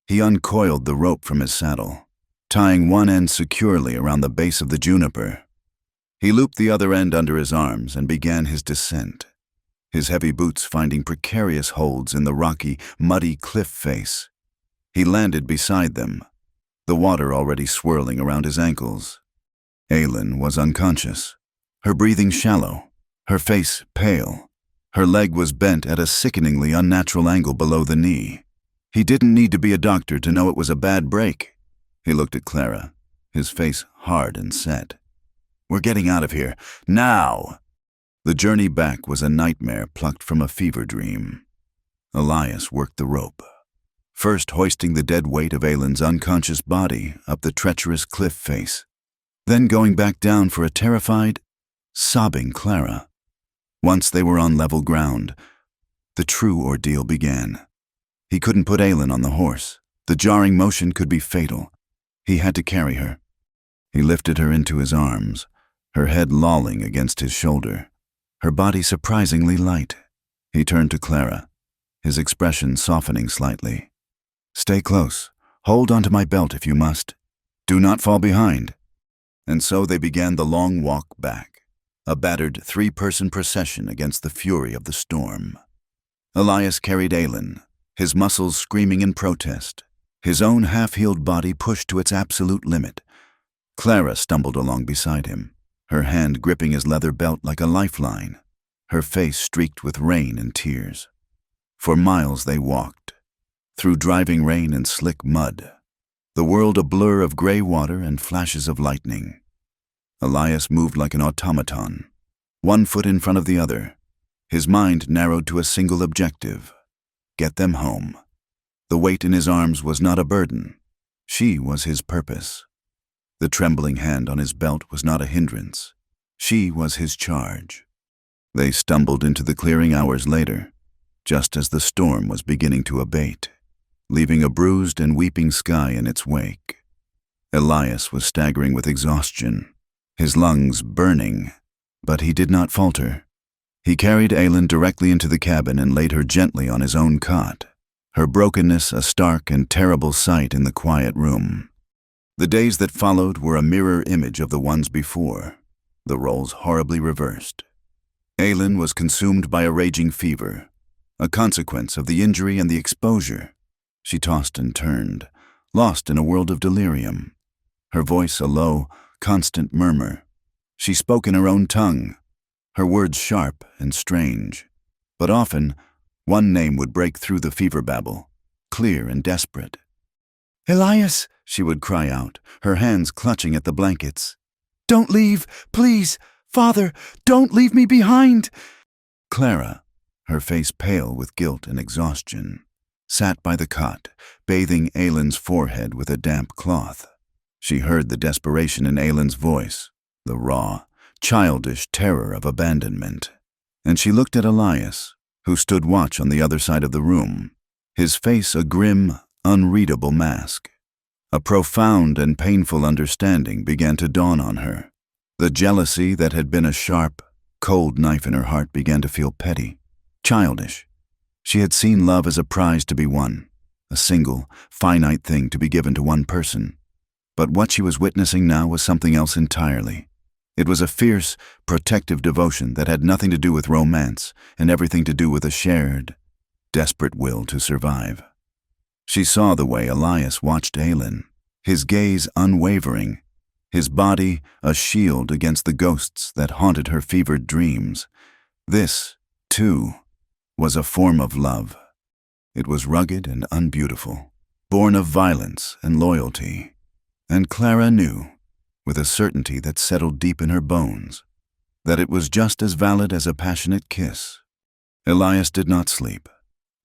He uncoiled the rope from his saddle, tying one end securely around the base of the juniper. He looped the other end under his arms and began his descent, his heavy boots finding precarious holds in the rocky, muddy cliff face. He landed beside them, the water already swirling around his ankles. Aylin was unconscious, her breathing shallow, her face pale. Her leg was bent at a sickeningly unnatural angle below the knee. He didn't need to be a doctor to know it was a bad break. He looked at Clara, his face hard and set. "We're getting out of here, now!" The journey back was a nightmare plucked from a fever dream. Elias worked the rope, first hoisting the dead weight of Aylin's unconscious body up the treacherous cliff face. then going back down for a terrified, sobbing Clara. Once they were on level ground, the true ordeal began. He couldn't put Aylin on the horse. The jarring motion could be fatal. He had to carry her. He lifted her into his arms, her head lolling against his shoulder, her body surprisingly light. He turned to Clara, his expression softening slightly. "Stay close. Hold onto my belt if you must. Do not fall behind." And so they began the long walk back, a battered three-person procession against the fury of the storm. Elias carried Aylin, his muscles screaming in protest, his own half-healed body pushed to its absolute limit. Clara stumbled along beside him, her hand gripping his leather belt like a lifeline, her face streaked with rain and tears. For miles they walked, through driving rain and slick mud, the world a blur of gray water and flashes of lightning. Elias moved like an automaton, one foot in front of the other, his mind narrowed to a single objective: get them home. The weight in his arms was not a burden. She was his purpose. The trembling hand on his belt was not a hindrance. She was his charge. They stumbled into the clearing hours later, just as the storm was beginning to abate, leaving a bruised and weeping sky in its wake. Elias was staggering with exhaustion, his lungs burning, but he did not falter. He carried Aylin directly into the cabin and laid her gently on his own cot, her brokenness a stark and terrible sight in the quiet room. The days that followed were a mirror image of the ones before, the roles horribly reversed. Aylin was consumed by a raging fever, a consequence of the injury and the exposure. She tossed and turned, lost in a world of delirium, her voice a low, constant murmur. She spoke in her own tongue, her words sharp and strange, but often one name would break through the fever babble, clear and desperate. "Elias," she would cry out, her hands clutching at the blankets. "Don't leave, please! Father, don't leave me behind!" Clara, her face pale with guilt and exhaustion, sat by the cot, bathing Aylin's forehead with a damp cloth. She heard the desperation in Aylin's voice, the raw, childish terror of abandonment, and she looked at Elias, who stood watch on the other side of the room, his face a grim, unreadable mask. A profound and painful understanding began to dawn on her. The jealousy that had been a sharp, cold knife in her heart began to feel petty, childish. She had seen love as a prize to be won, a single, finite thing to be given to one person. But what she was witnessing now was something else entirely. It was a fierce, protective devotion that had nothing to do with romance and everything to do with a shared, desperate will to survive. She saw the way Elias watched Aylin, his gaze unwavering, his body a shield against the ghosts that haunted her fevered dreams. This, too, was a form of love. It was rugged and unbeautiful, born of violence and loyalty. And Clara knew, with a certainty that settled deep in her bones, that it was just as valid as a passionate kiss. Elias did not sleep,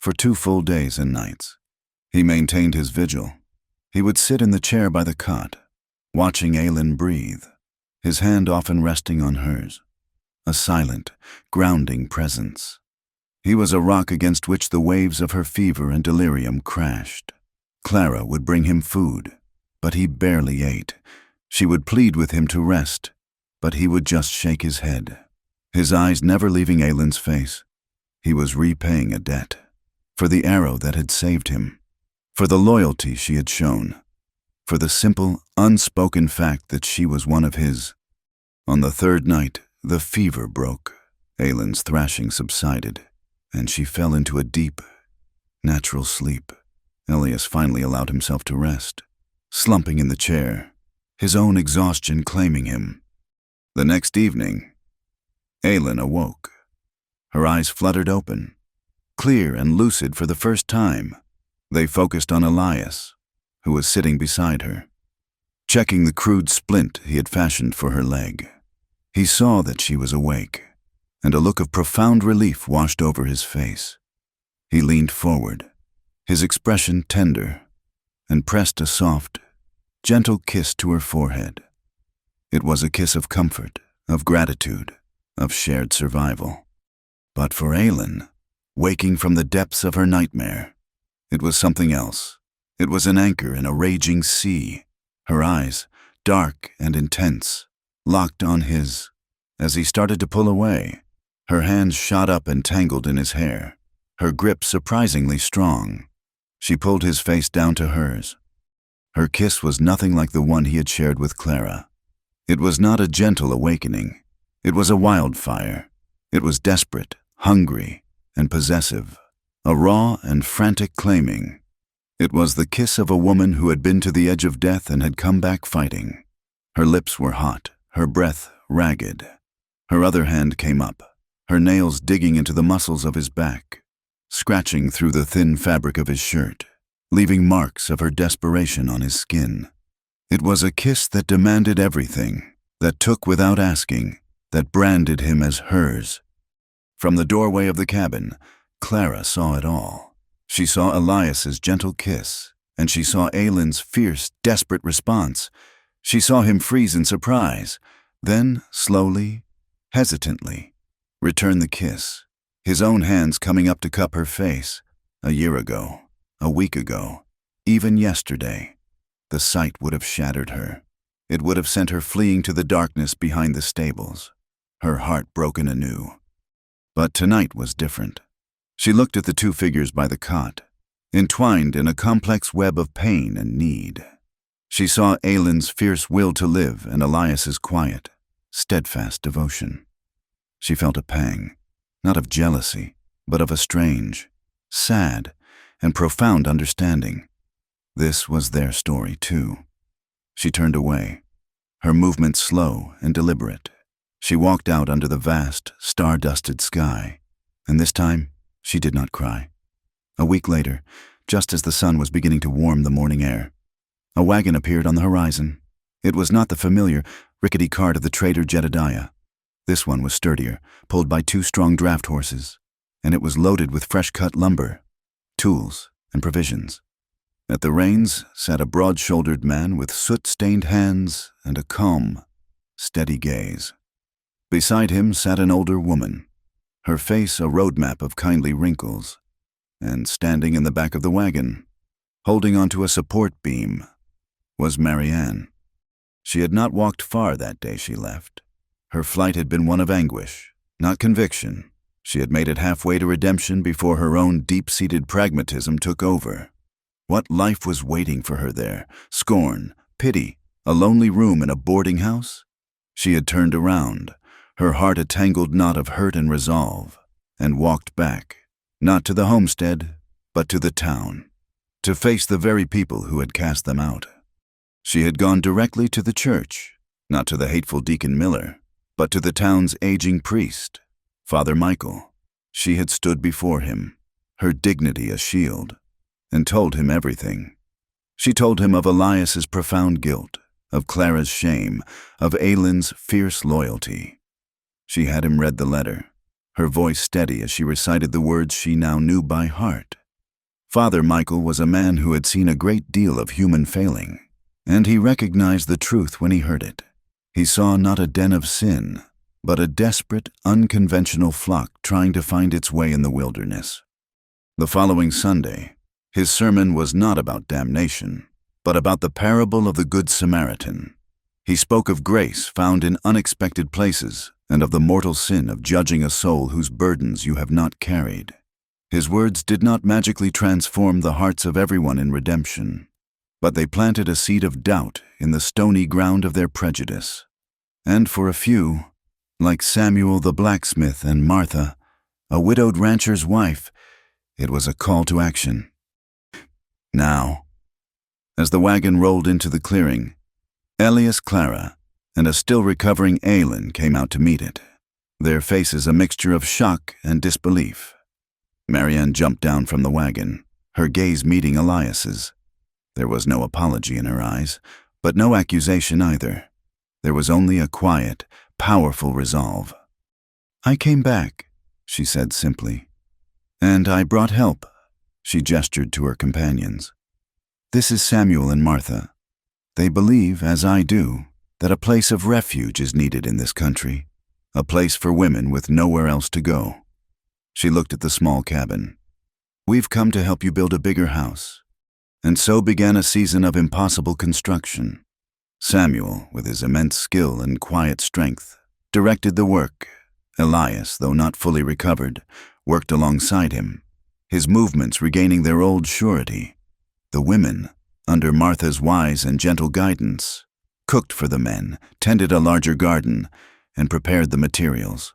for 2 full days and nights. He maintained his vigil. He would sit in the chair by the cot, watching Aylin breathe, his hand often resting on hers, a silent, grounding presence. He was a rock against which the waves of her fever and delirium crashed. Clara would bring him food, but he barely ate. She would plead with him to rest, but he would just shake his head, his eyes never leaving Aylin's face. He was repaying a debt, for the arrow that had saved him, for the loyalty she had shown, for the simple, unspoken fact that she was one of his. On the 3rd night, the fever broke. Aylin's thrashing subsided, and she fell into a deep, natural sleep. Elias finally allowed himself to rest, slumping in the chair, his own exhaustion claiming him. The next evening, Aylin awoke. Her eyes fluttered open, clear and lucid for the first time. They focused on Elias, who was sitting beside her, checking the crude splint he had fashioned for her leg. He saw that she was awake, and a look of profound relief washed over his face. He leaned forward, his expression tender, and pressed a soft, gentle kiss to her forehead. It was a kiss of comfort, of gratitude, of shared survival. But for Aylin, waking from the depths of her nightmare, it was something else. It was an anchor in a raging sea. Her eyes, dark and intense, locked on his. As he started to pull away, her hands shot up and tangled in his hair, her grip surprisingly strong. She pulled his face down to hers. Her kiss was nothing like the one he had shared with Clara. It was not a gentle awakening. It was a wildfire. It was desperate, hungry, and possessive, a raw and frantic claiming. It was the kiss of a woman who had been to the edge of death and had come back fighting. Her lips were hot, her breath ragged. Her other hand came up, her nails digging into the muscles of his back, scratching through the thin fabric of his shirt, leaving marks of her desperation on his skin. It was a kiss that demanded everything, that took without asking, that branded him as hers. From the doorway of the cabin, Clara saw it all. She saw Elias's gentle kiss, and she saw Aylin's fierce, desperate response. She saw him freeze in surprise, then, slowly, hesitantly, return the kiss, his own hands coming up to cup her face. A year ago, a week ago, even yesterday, the sight would have shattered her. It would have sent her fleeing to the darkness behind the stables, her heart broken anew. But tonight was different. She looked at the two figures by the cot, entwined in a complex web of pain and need. She saw Aylin's fierce will to live and Elias's quiet, steadfast devotion. She felt a pang, not of jealousy, but of a strange, sad, and profound understanding. This was their story, too. She turned away, her movements slow and deliberate. She walked out under the vast, star-dusted sky, and this time she did not cry. A week later, just as the sun was beginning to warm the morning air, a wagon appeared on the horizon. It was not the familiar, rickety cart of the trader Jedediah. This one was sturdier, pulled by two strong draft horses, and it was loaded with fresh-cut lumber, tools, and provisions. At the reins sat a broad-shouldered man with soot-stained hands and a calm, steady gaze. Beside him sat an older woman, her face a roadmap of kindly wrinkles, and standing in the back of the wagon, holding onto a support beam, was Marianne. She had not walked far that day she left. Her flight had been one of anguish, not conviction. She had made it halfway to redemption before her own deep-seated pragmatism took over. What life was waiting for her there? Scorn, pity, a lonely room in a boarding house? She had turned around, her heart a tangled knot of hurt and resolve, and walked back, not to the homestead, but to the town, to face the very people who had cast them out. She had gone directly to the church, not to the hateful Deacon Miller, but to the town's aging priest, Father Michael. She had stood before him, her dignity a shield, and told him everything. She told him of Elias's profound guilt, of Clara's shame, of Aylin's fierce loyalty. She had him read the letter, her voice steady as she recited the words she now knew by heart. Father Michael was a man who had seen a great deal of human failing, and he recognized the truth when he heard it. He saw not a den of sin, but a desperate, unconventional flock trying to find its way in the wilderness. The following Sunday, his sermon was not about damnation, but about the parable of the Good Samaritan. He spoke of grace found in unexpected places and of the mortal sin of judging a soul whose burdens you have not carried. His words did not magically transform the hearts of everyone in redemption, but they planted a seed of doubt in the stony ground of their prejudice. And for a few, like Samuel the blacksmith and Martha, a widowed rancher's wife, it was a call to action. Now, as the wagon rolled into the clearing, Elias, Clara, and a still-recovering Aylin came out to meet it, their faces a mixture of shock and disbelief. Marianne jumped down from the wagon, her gaze meeting Elias's. There was no apology in her eyes, but no accusation either. There was only a quiet, powerful resolve. "I came back," she said simply. "And I brought help," she gestured to her companions. "This is Samuel and Martha. They believe, as I do, that a place of refuge is needed in this country, a place for women with nowhere else to go. She looked at the small cabin. "We've come to help you build a bigger house." And so began a season of impossible construction. Samuel, with his immense skill and quiet strength, directed the work. Elias, though not fully recovered, worked alongside him, his movements regaining their old surety. The women, under Martha's wise and gentle guidance, cooked for the men, tended a larger garden, and prepared the materials.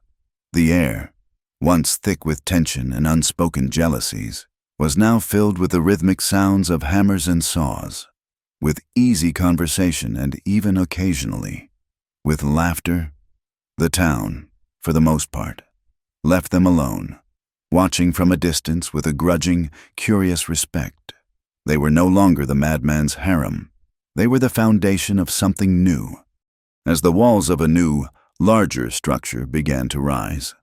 The air, once thick with tension and unspoken jealousies, was now filled with the rhythmic sounds of hammers and saws, with easy conversation and even occasionally, with laughter. The town, for the most part, left them alone, watching from a distance with a grudging, curious respect. They were no longer the madman's harem. They were the foundation of something new. As the walls of a new, larger structure began to rise,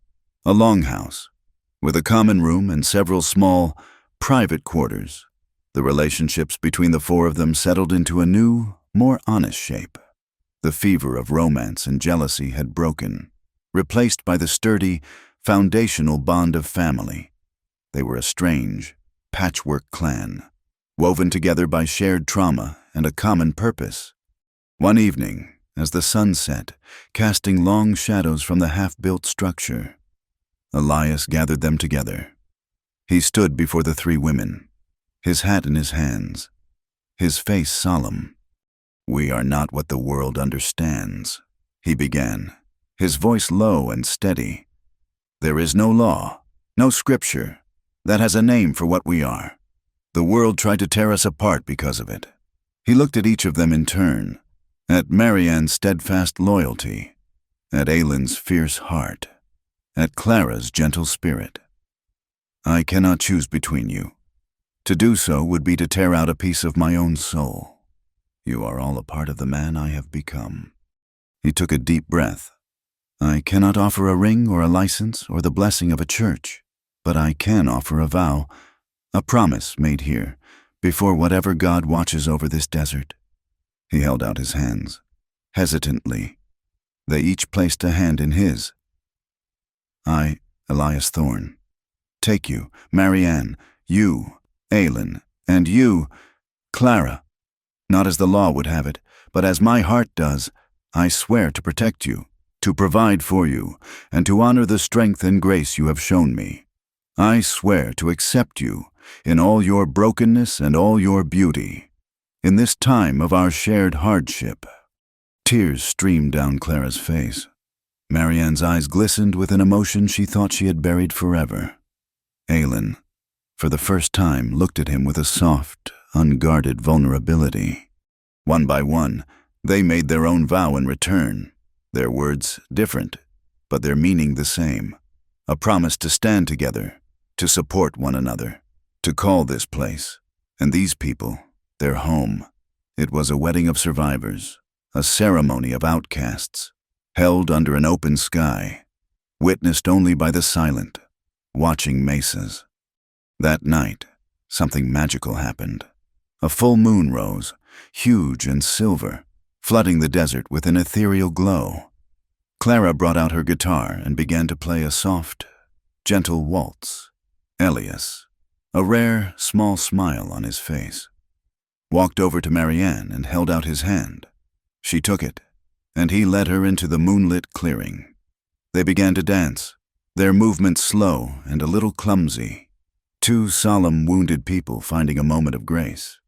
a longhouse, with a common room and several small, private quarters, the relationships between the four of them settled into a new, more honest shape. The fever of romance and jealousy had broken, replaced by the sturdy, foundational bond of family. They were a strange, patchwork clan, woven together by shared trauma and a common purpose. One evening, as the sun set, casting long shadows from the half-built structure, Elias gathered them together. He stood before the three women, his hat in his hands, his face solemn. "We are not what the world understands," he began, his voice low and steady. "There is no law, no scripture, that has a name for what we are. The world tried to tear us apart because of it." He looked at each of them in turn, at Marianne's steadfast loyalty, at Aylin's fierce heart, at Clara's gentle spirit. "I cannot choose between you. To do so would be to tear out a piece of my own soul. You are all a part of the man I have become." He took a deep breath. "I cannot offer a ring or a license or the blessing of a church, but I can offer a vow, a promise made here, before whatever God watches over this desert." He held out his hands, hesitantly. They each placed a hand in his. "I, Elias Thorne, take you, Marianne, you, Aylin, and you, Clara, not as the law would have it, but as my heart does. I swear to protect you, to provide for you, and to honor the strength and grace you have shown me. I swear to accept you in all your brokenness and all your beauty, in this time of our shared hardship." Tears streamed down Clara's face. Marianne's eyes glistened with an emotion she thought she had buried forever. Aylin, for the first time, looked at him with a soft, unguarded vulnerability. One by one, they made their own vow in return, their words different, but their meaning the same. A promise to stand together, to support one another, to call this place, and these people, their home. It was a wedding of survivors, a ceremony of outcasts, held under an open sky, witnessed only by the silent, watching mesas. That night, something magical happened. A full moon rose, huge and silver, flooding the desert with an ethereal glow. Clara brought out her guitar and began to play a soft, gentle waltz. Elias, a rare, small smile on his face, walked over to Marianne and held out his hand. She took it, and he led her into the moonlit clearing. They began to dance, their movements slow and a little clumsy, two solemn, wounded people finding a moment of grace.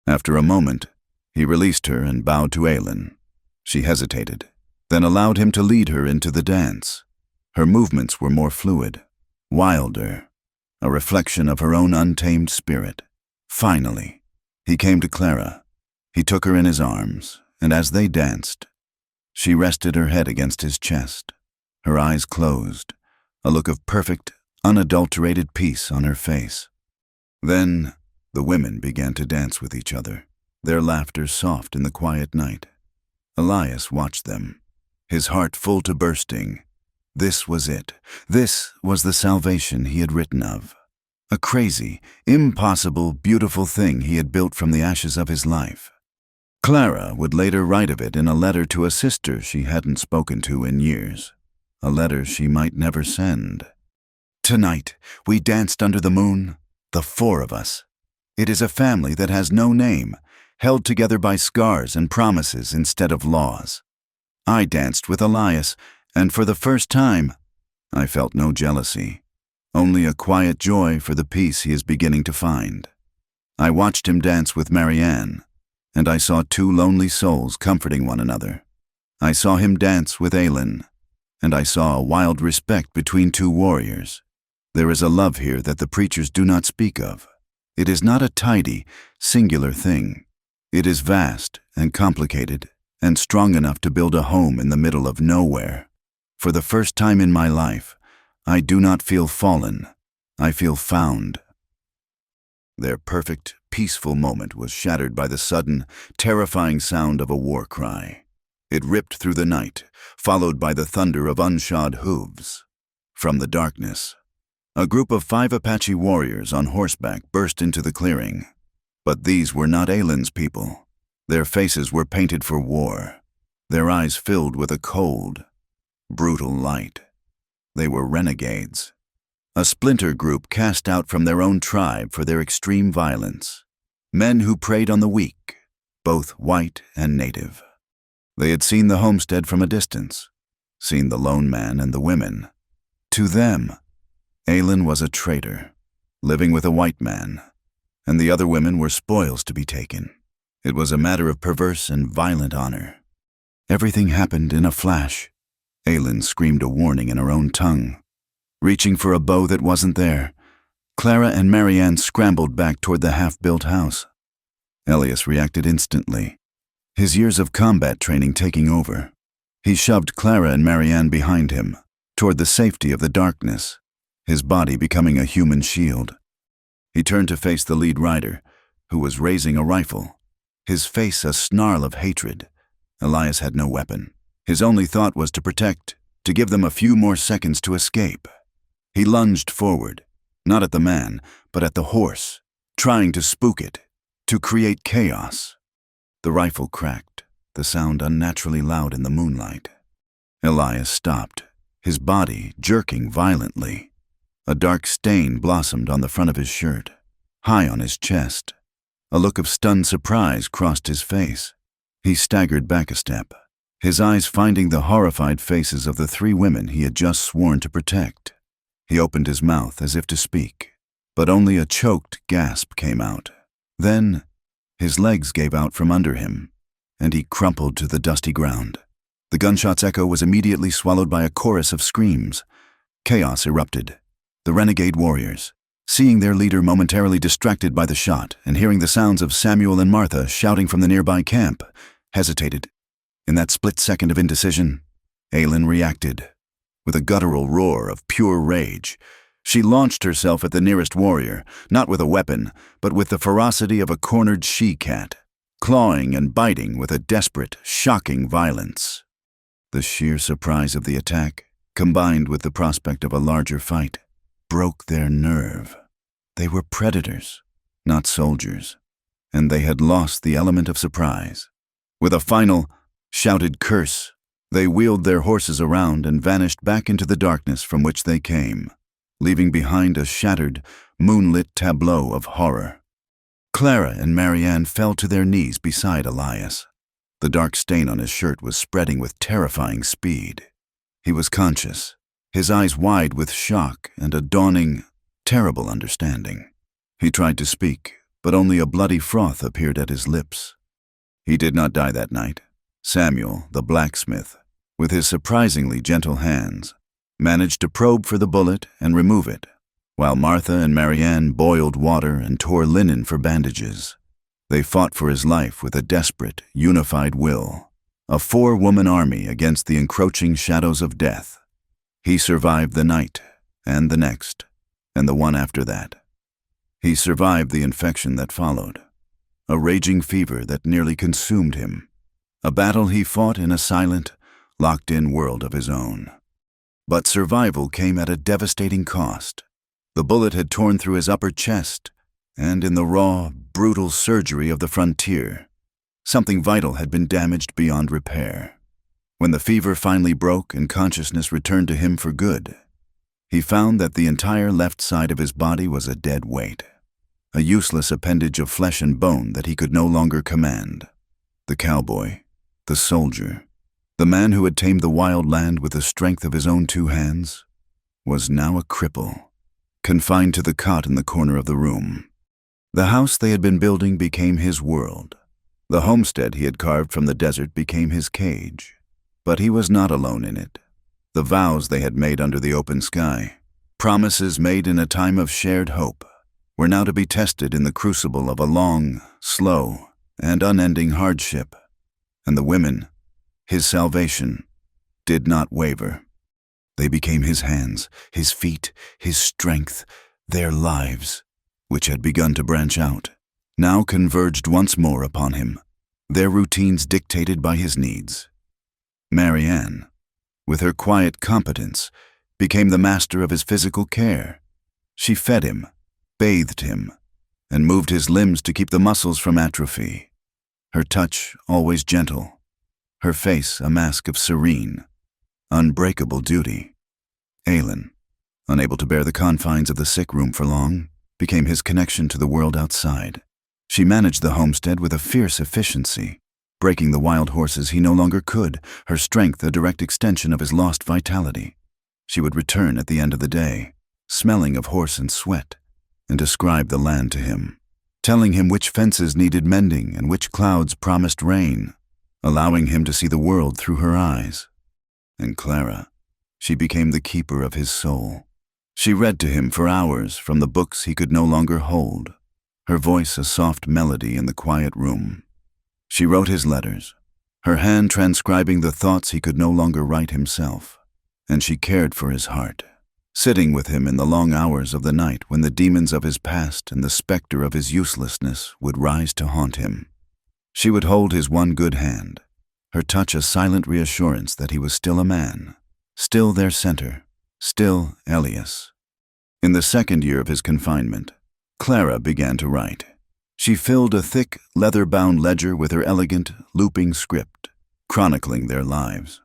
After a moment, he released her and bowed to Aylin. She hesitated, then allowed him to lead her into the dance. Her movements were more fluid, wilder, a reflection of her own untamed spirit. Finally, he came to Clara. He took her in his arms, and as they danced, she rested her head against his chest, her eyes closed, a look of perfect, unadulterated peace on her face. Then the women began to dance with each other, their laughter soft in the quiet night. Elias watched them, his heart full to bursting. This was it. This was the salvation he had written of. A crazy, impossible, beautiful thing he had built from the ashes of his life. Clara would later write of it in a letter to a sister she hadn't spoken to in years, a letter she might never send. "Tonight, we danced under the moon, the four of us. It is a family that has no name, held together by scars and promises instead of laws. I danced with Elias, and for the first time, I felt no jealousy, only a quiet joy for the peace he is beginning to find. I watched him dance with Marianne, and I saw two lonely souls comforting one another. I saw him dance with Aylin, and I saw a wild respect between two warriors. There is a love here that the preachers do not speak of. It is not a tidy, singular thing. It is vast and complicated and strong enough to build a home in the middle of nowhere. For the first time in my life, I do not feel fallen. I feel found." Their perfect, peaceful moment was shattered by the sudden, terrifying sound of a war cry. It ripped through the night, followed by the thunder of unshod hooves. From the darkness, a group of 5 Apache warriors on horseback burst into the clearing. But these were not Aylin's people. Their faces were painted for war, their eyes filled with a cold, brutal light. They were renegades, a splinter group cast out from their own tribe for their extreme violence, men who preyed on the weak, both white and native. They had seen the homestead from a distance, seen the lone man and the women. To them, Aylin was a traitor, living with a white man, and the other women were spoils to be taken. It was a matter of perverse and violent honor. Everything happened in a flash. Aylin screamed a warning in her own tongue. Reaching for a bow that wasn't there, Clara and Marianne scrambled back toward the half-built house. Elias reacted instantly, his years of combat training taking over. He shoved Clara and Marianne behind him, toward the safety of the darkness, his body becoming a human shield. He turned to face the lead rider, who was raising a rifle, his face a snarl of hatred. Elias had no weapon. His only thought was to protect, to give them a few more seconds to escape. He lunged forward, not at the man, but at the horse, trying to spook it, to create chaos. The rifle cracked, the sound unnaturally loud in the moonlight. Elias stopped, his body jerking violently. A dark stain blossomed on the front of his shirt, high on his chest. A look of stunned surprise crossed his face. He staggered back a step, his eyes finding the horrified faces of the 3 women he had just sworn to protect. He opened his mouth as if to speak, but only a choked gasp came out. Then, his legs gave out from under him, and he crumpled to the dusty ground. The gunshot's echo was immediately swallowed by a chorus of screams. Chaos erupted. The renegade warriors, seeing their leader momentarily distracted by the shot and hearing the sounds of Samuel and Martha shouting from the nearby camp, hesitated. In that split second of indecision, Aylin reacted. With a guttural roar of pure rage, she launched herself at the nearest warrior, not with a weapon, but with the ferocity of a cornered she-cat, clawing and biting with a desperate, shocking violence. The sheer surprise of the attack, combined with the prospect of a larger fight, broke their nerve. They were predators, not soldiers, and they had lost the element of surprise. With a final, shouted curse, they wheeled their horses around and vanished back into the darkness from which they came, leaving behind a shattered, moonlit tableau of horror. Clara and Marianne fell to their knees beside Elias. The dark stain on his shirt was spreading with terrifying speed. He was conscious, his eyes wide with shock and a dawning, terrible understanding. He tried to speak, but only a bloody froth appeared at his lips. He did not die that night. Samuel, the blacksmith, with his surprisingly gentle hands, managed to probe for the bullet and remove it, while Martha and Marianne boiled water and tore linen for bandages. They fought for his life with a desperate, unified will, a 4-woman army against the encroaching shadows of death. He survived the night, and the next, and the one after that. He survived the infection that followed, a raging fever that nearly consumed him, a battle he fought in a silent, locked-in world of his own. But survival came at a devastating cost. The bullet had torn through his upper chest, and in the raw, brutal surgery of the frontier, Something vital had been damaged beyond repair. When the fever finally broke and consciousness returned to him for good, he found that the entire left side of his body was a dead weight, a useless appendage of flesh and bone that he could no longer command. The cowboy, the soldier, the man who had tamed the wild land with the strength of his own two hands, was now a cripple, confined to the cot in the corner of the room. The house they had been building became his world. The homestead he had carved from the desert became his cage. But he was not alone in it. The vows they had made under the open sky, promises made in a time of shared hope, were now to be tested in the crucible of a long, slow, and unending hardship. And the women, his salvation, did not waver. They became his hands, his feet, his strength, their lives, which had begun to branch out, now converged once more upon him, their routines dictated by his needs. Marianne, with her quiet competence, became the master of his physical care. She fed him, bathed him, and moved his limbs to keep the muscles from atrophy. Her touch always gentle, her face a mask of serene, unbreakable duty. Aylin, unable to bear the confines of the sick room for long, became his connection to the world outside. She managed the homestead with a fierce efficiency, breaking the wild horses he no longer could, her strength a direct extension of his lost vitality. She would return at the end of the day, smelling of horse and sweat, and describe the land to him, telling him which fences needed mending and which clouds promised rain, allowing him to see the world through her eyes. And Clara, she became the keeper of his soul. She read to him for hours from the books he could no longer hold, her voice a soft melody in the quiet room. She wrote his letters, her hand transcribing the thoughts he could no longer write himself, and she cared for his heart, sitting with him in the long hours of the night when the demons of his past and the specter of his uselessness would rise to haunt him. She would hold his one good hand, her touch a silent reassurance that he was still a man, still their center, still Elias. In the second year of his confinement, Clara began to write. She filled a thick, leather-bound ledger with her elegant, looping script, chronicling their lives.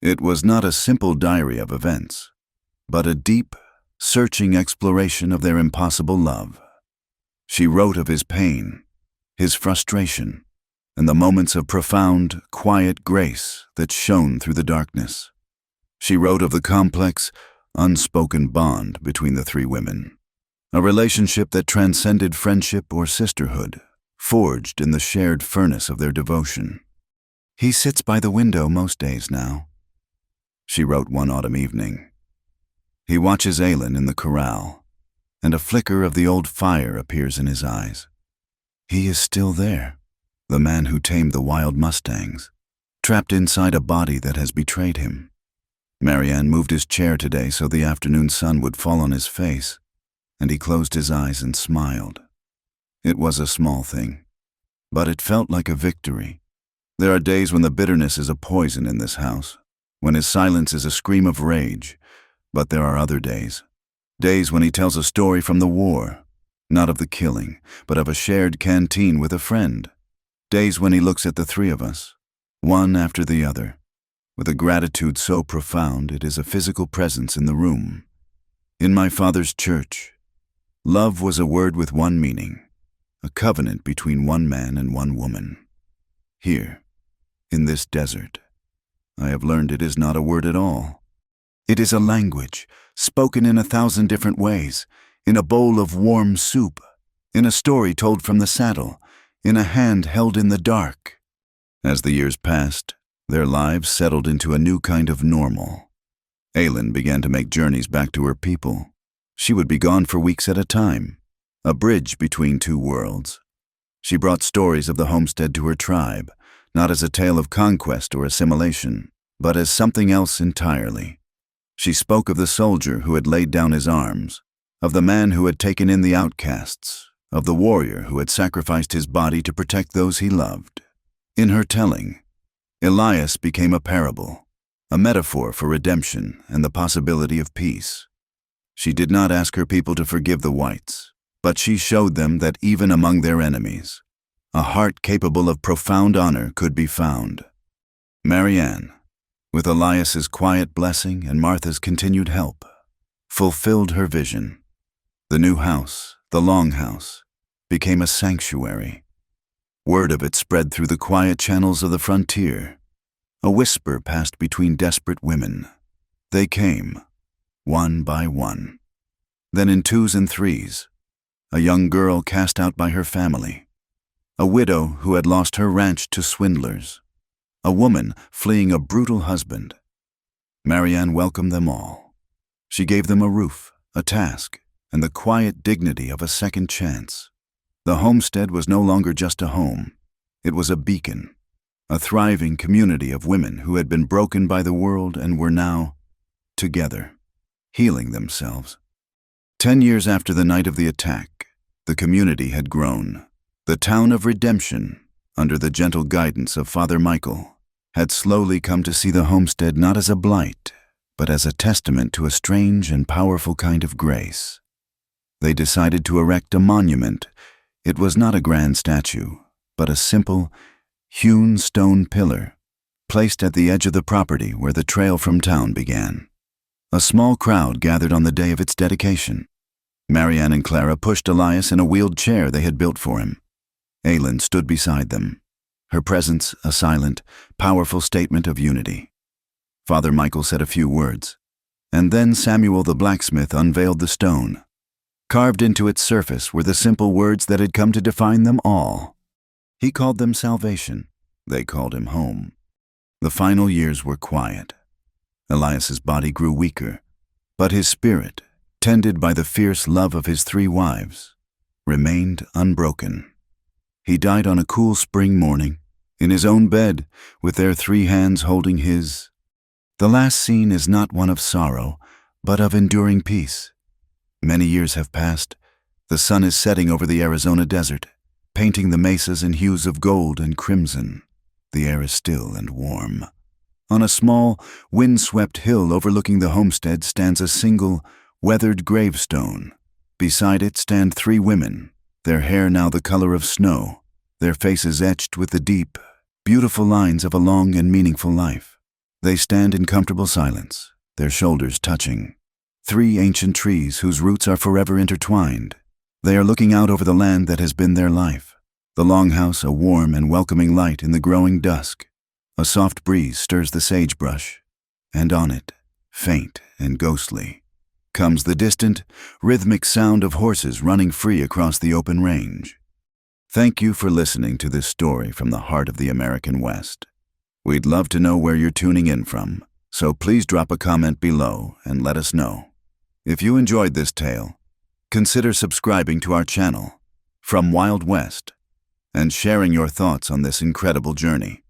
It was not a simple diary of events, but a deep, searching exploration of their impossible love. She wrote of his pain, his frustration, and the moments of profound, quiet grace that shone through the darkness. She wrote of the complex, unspoken bond between the three women, a relationship that transcended friendship or sisterhood, forged in the shared furnace of their devotion. "He sits by the window most days now," she wrote one autumn evening. "He watches Aylin in the corral, and a flicker of the old fire appears in his eyes. He is still there, the man who tamed the wild mustangs, trapped inside a body that has betrayed him." Marianne moved his chair today so the afternoon sun would fall on his face, and he closed his eyes and smiled. It was a small thing, but it felt like a victory. There are days when the bitterness is a poison in this house, when his silence is a scream of rage, but there are other days when he tells a story from the war, not of the killing, but of a shared canteen with a friend. Days when he looks at the three of us, one after the other, with a gratitude so profound it is a physical presence in the room. In my father's church, love was a word with one meaning, a covenant between one man and one woman. Here, in this desert, I have learned it is not a word at all. It is a language, spoken in 1,000 different ways, in a bowl of warm soup, in a story told from the saddle, in a hand held in the dark. As the years passed, their lives settled into a new kind of normal. Aylin began to make journeys back to her people. She would be gone for weeks at a time, a bridge between two worlds. She brought stories of the homestead to her tribe, not as a tale of conquest or assimilation, but as something else entirely. She spoke of the soldier who had laid down his arms, of the man who had taken in the outcasts, of the warrior who had sacrificed his body to protect those he loved. In her telling, Elias became a parable, a metaphor for redemption and the possibility of peace. She did not ask her people to forgive the whites, but she showed them that even among their enemies, a heart capable of profound honor could be found. Marianne, with Elias's quiet blessing and Martha's continued help, fulfilled her vision. The new house, the Longhouse, became a sanctuary. Word of it spread through the quiet channels of the frontier. A whisper passed between desperate women. They came, one by one. Then in twos and threes, a young girl cast out by her family, a widow who had lost her ranch to swindlers, a woman fleeing a brutal husband. Marianne welcomed them all. She gave them a roof, a task, and the quiet dignity of a second chance. The homestead was no longer just a home. It was a beacon, a thriving community of women who had been broken by the world and were now together, healing themselves. 10 years after the night of the attack, the community had grown. The town of Redemption, under the gentle guidance of Father Michael, had slowly come to see the homestead not as a blight, but as a testament to a strange and powerful kind of grace. They decided to erect a monument. It was not a grand statue, but a simple, hewn stone pillar, placed at the edge of the property where the trail from town began. A small crowd gathered on the day of its dedication. Marianne and Clara pushed Elias in a wheeled chair they had built for him. Aylin stood beside them, her presence a silent, powerful statement of unity. Father Michael said a few words, and then Samuel the blacksmith unveiled the stone. Carved into its surface were the simple words that had come to define them all. He called them salvation. They called him home. The final years were quiet. Elias's body grew weaker, but his spirit, tended by the fierce love of his 3 wives, remained unbroken. He died on a cool spring morning, in his own bed, with their 3 hands holding his. The last scene is not one of sorrow, but of enduring peace. Many years have passed. The sun is setting over the Arizona desert, painting the mesas in hues of gold and crimson. The air is still and warm. On a small, wind-swept hill overlooking the homestead stands a single, weathered gravestone. Beside it stand 3 women, their hair now the color of snow, their faces etched with the deep, beautiful lines of a long and meaningful life. They stand in comfortable silence, their shoulders touching. 3 ancient trees whose roots are forever intertwined. They are looking out over the land that has been their life. The Longhouse a warm and welcoming light in the growing dusk. A soft breeze stirs the sagebrush, and on it, faint and ghostly, comes the distant, rhythmic sound of horses running free across the open range. Thank you for listening to this story from the heart of the American West. We'd love to know where you're tuning in from, so please drop a comment below and let us know. If you enjoyed this tale, consider subscribing to our channel, From Wild West, and sharing your thoughts on this incredible journey.